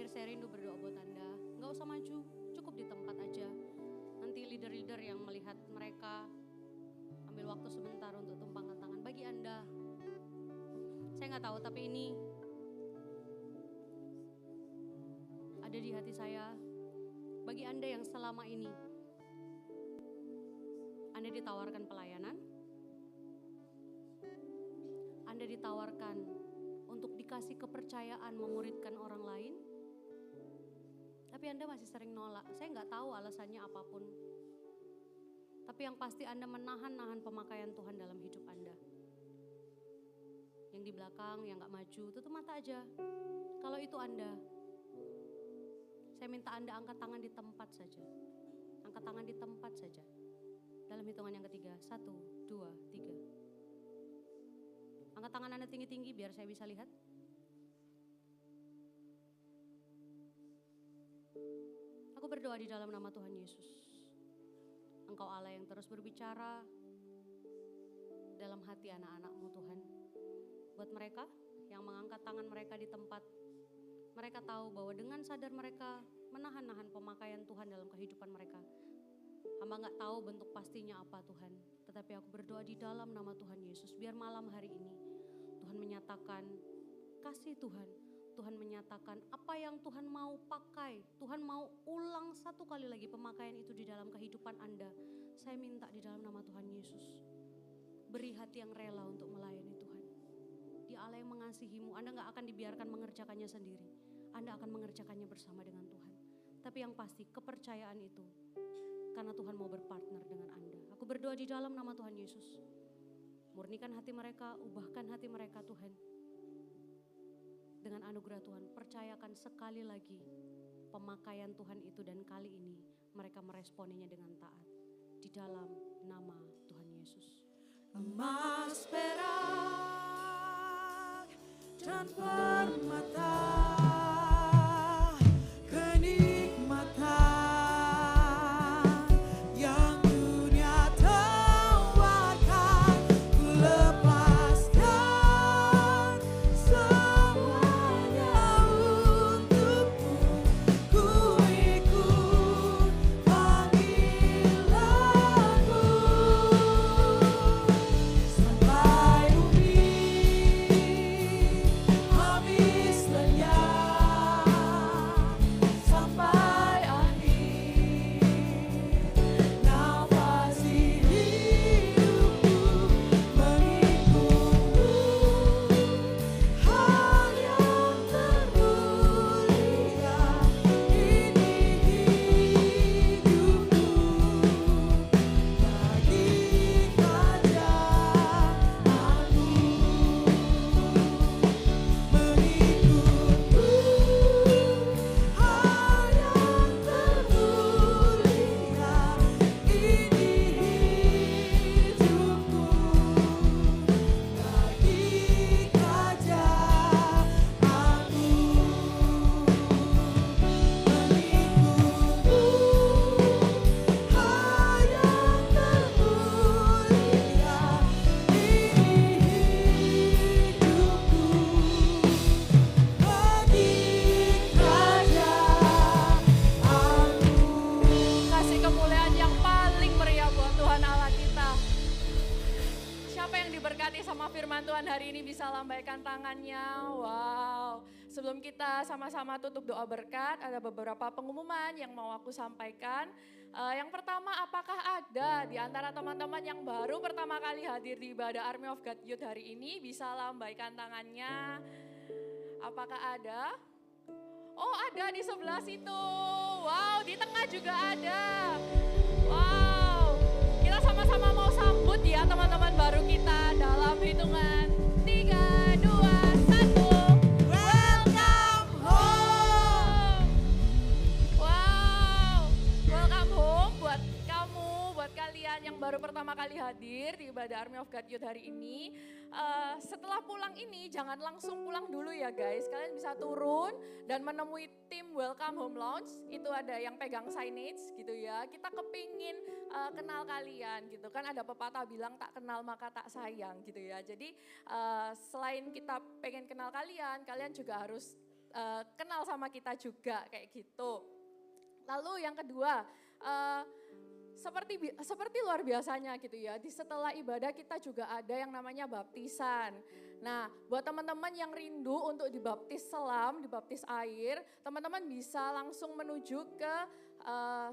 terakhir saya rindu berdoa buat Anda. Nggak usah maju, cukup di tempat aja. Nanti leader-leader yang melihat mereka ambil waktu sebentar untuk tumpangkan tangan. Bagi Anda, saya nggak tahu tapi ini ada di hati saya. Bagi Anda yang selama ini Anda ditawarkan pelayanan, Anda ditawarkan untuk dikasih kepercayaan memuridkan orang lain, tapi Anda masih sering nolak. Saya nggak tahu alasannya apapun. Tapi yang pasti Anda menahan-nahan pemakaian Tuhan dalam hidup Anda. Yang di belakang, yang gak maju, tutup mata aja. Kalau itu Anda, saya minta Anda angkat tangan di tempat saja. Angkat tangan di tempat saja. Dalam hitungan yang ketiga, 1, 2, 3. Angkat tangan Anda tinggi-tinggi biar saya bisa lihat. Aku berdoa di dalam nama Tuhan Yesus. Engkau Allah yang terus berbicara dalam hati anak-anak-Mu Tuhan. Buat mereka yang mengangkat tangan mereka di tempat, mereka tahu bahwa dengan sadar mereka menahan-nahan pemakaian Tuhan dalam kehidupan mereka. Hamba gak tahu bentuk pastinya apa Tuhan, tetapi aku berdoa di dalam nama Tuhan Yesus, biar malam hari ini Tuhan menyatakan kasih Tuhan. Tuhan menyatakan apa yang Tuhan mau pakai, Tuhan mau ulang satu kali lagi pemakaian itu di dalam kehidupan Anda. Saya minta di dalam nama Tuhan Yesus, beri hati yang rela untuk melayani Tuhan. Dia Allah yang mengasihimu, Anda gak akan dibiarkan mengerjakannya sendiri. Anda akan mengerjakannya bersama dengan Tuhan. Tapi yang pasti kepercayaan itu, karena Tuhan mau berpartner dengan Anda. Aku berdoa di dalam nama Tuhan Yesus, murnikan hati mereka, ubahkan hati mereka Tuhan. Dengan anugerah Tuhan, percayakan sekali lagi pemakaian Tuhan itu, dan kali ini mereka meresponinya dengan taat. Di dalam nama Tuhan Yesus. Emas, perak, dan permata, kenikmatan yang dunia tawarkan, ku lepaskan semuanya untukmu. Ku ikut panggilanmu sampai bumi habis lenyap, sampai akhir nafas hidupku mengikutmu. Hal yang termulia ini hidupku, bagi kerajaanmu mengikutmu. Hal yang termulia ini hidupku, bagi kerajaanmu mengikutmu. Hal yang termulia ini hidupku, bagi kerajaanmu. Kasih kemuliaan yang paling meriah buat Tuhan Allah kita. Siapa yang diberkati sama firman Tuhan hari ini bisa lambaikan tangannya. Wow. Sebelum kita sama-sama tutup doa berkat, ada beberapa pengumuman yang mau aku sampaikan. Yang pertama, apakah ada di antara teman-teman yang baru pertama kali hadir di ibadah Army of God Youth hari ini bisa lambaikan tangannya? Apakah ada? Oh, ada di sebelah situ. Wow, di tengah juga ada. Wow, kita sama-sama mau sambut ya teman-teman baru kita dalam hitungan 3, 2, 1. Welcome home. Wow, welcome home buat kamu, buat kalian yang baru pertama kali hadir di ibadah Army of God Youth hari ini. Setelah pulang ini jangan langsung pulang dulu ya guys. Kalian bisa turun dan menemui tim Welcome Home Lounge. Itu ada yang pegang signage gitu ya. Kita kepingin kenal kalian gitu kan. Ada pepatah bilang tak kenal maka tak sayang gitu ya. Jadi selain kita pengen kenal kalian, kalian juga harus kenal sama kita juga kayak gitu. Lalu yang kedua, seperti luar biasanya gitu ya, di setelah ibadah kita juga ada yang namanya baptisan. Nah, buat teman-teman yang rindu untuk dibaptis selam, dibaptis air, teman-teman bisa langsung menuju ke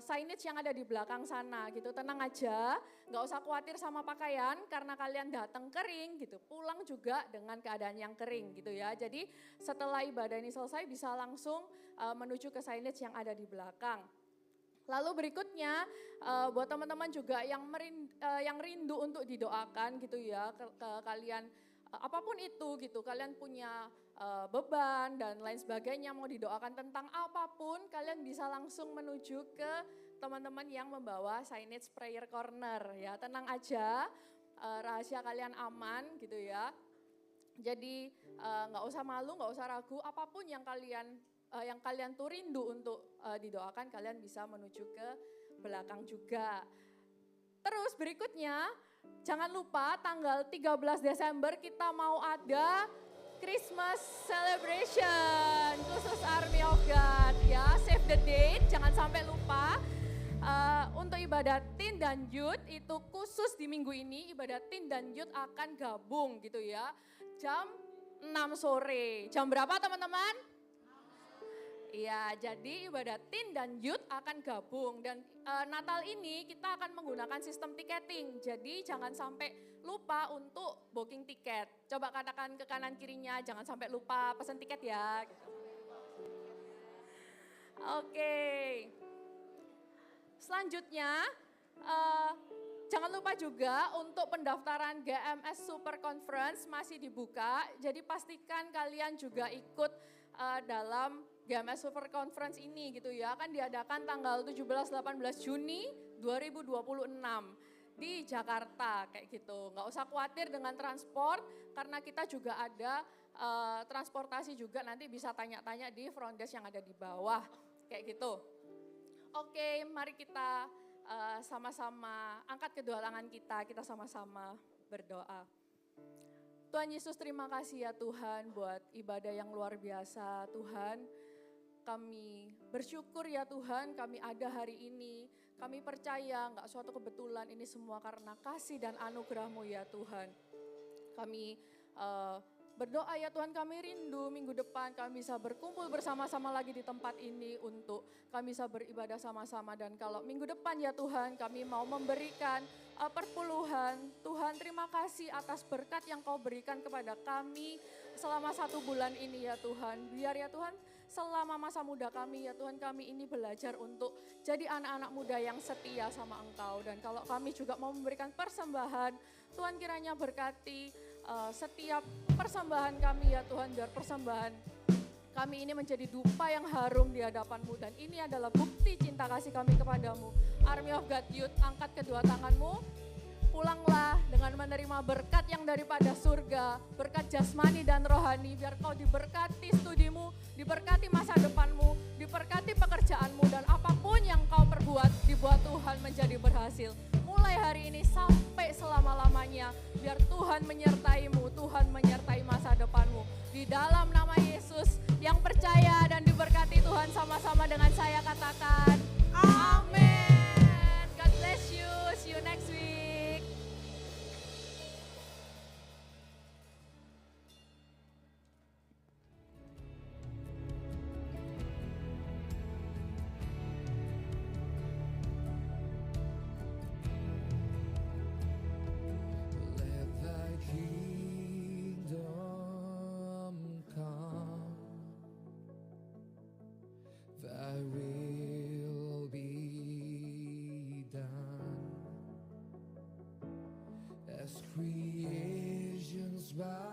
signage yang ada di belakang sana gitu. Tenang aja, nggak usah khawatir sama pakaian karena kalian datang kering gitu. Pulang juga dengan keadaan yang kering gitu ya. Jadi setelah ibadah ini selesai bisa langsung menuju ke signage yang ada di belakang. Lalu berikutnya buat teman-teman juga yang rindu untuk didoakan gitu ya ke kalian apapun itu gitu, kalian punya beban dan lain sebagainya mau didoakan tentang apapun, kalian bisa langsung menuju ke teman-teman yang membawa signage prayer corner ya. Tenang aja, rahasia kalian aman gitu ya. Jadi nggak usah malu, nggak usah ragu, apapun yang kalian tuh rindu untuk didoakan, kalian bisa menuju ke belakang juga. Terus berikutnya, jangan lupa tanggal 13 Desember kita mau ada Christmas celebration khusus Army of God ya. Save the date, jangan sampai lupa. Untuk ibadah teen dan youth itu khusus di minggu ini, ibadah teen dan youth akan gabung gitu ya. Jam 6 sore. Jam berapa teman-teman? Iya, jadi ibadah teen dan youth akan gabung dan Natal ini kita akan menggunakan sistem tiketing. Jadi jangan sampai lupa untuk booking tiket. Coba katakan ke kanan kirinya, jangan sampai lupa pesan tiket ya. Gitu. Oke. Selanjutnya, jangan lupa juga untuk pendaftaran GMS Super Conference masih dibuka. Jadi pastikan kalian juga ikut dalam GMS Super Conference ini gitu ya, akan diadakan tanggal 17-18 Juni 2026 di Jakarta kayak gitu. Nggak usah khawatir dengan transport karena kita juga ada transportasi juga, nanti bisa tanya-tanya di front desk yang ada di bawah kayak gitu. Oke, mari kita sama-sama angkat kedua tangan kita sama-sama berdoa. Tuhan Yesus, terima kasih ya Tuhan buat ibadah yang luar biasa Tuhan. Kami bersyukur ya Tuhan, kami ada hari ini. Kami percaya enggak suatu kebetulan, ini semua karena kasih dan anugerah-Mu ya Tuhan. Kami berdoa ya Tuhan, kami rindu minggu depan kami bisa berkumpul bersama-sama lagi di tempat ini untuk kami bisa beribadah sama-sama. Dan kalau minggu depan ya Tuhan kami mau memberikan perpuluhan. Tuhan, terima kasih atas berkat yang Kau berikan kepada kami selama 1 bulan ini ya Tuhan. Biar ya Tuhan selama masa muda kami ya Tuhan, kami ini belajar untuk jadi anak-anak muda yang setia sama Engkau. Dan kalau kami juga mau memberikan persembahan, Tuhan kiranya berkati setiap persembahan kami ya Tuhan, biar persembahan kami ini menjadi dupa yang harum di hadapan-Mu. Dan ini adalah bukti cinta kasih kami kepadamu. Army of God Youth, angkat kedua tanganmu, pulanglah dengan menerima berkat yang daripada surga, berkat jasmani dan rohani, biar kau diberkati studimu, diberkati masa depanmu, diberkati pekerjaanmu, dan apapun yang kau perbuat, dibuat Tuhan menjadi berhasil. Mulai hari ini sampai selama-lamanya, biar Tuhan menyertaimu, Tuhan menyertai masa depanmu. Di dalam nama Yesus yang percaya dan diberkati Tuhan, sama-sama dengan saya katakan, amin. God bless you, see you next week. Let thy kingdom come, thy will be done, as creation's by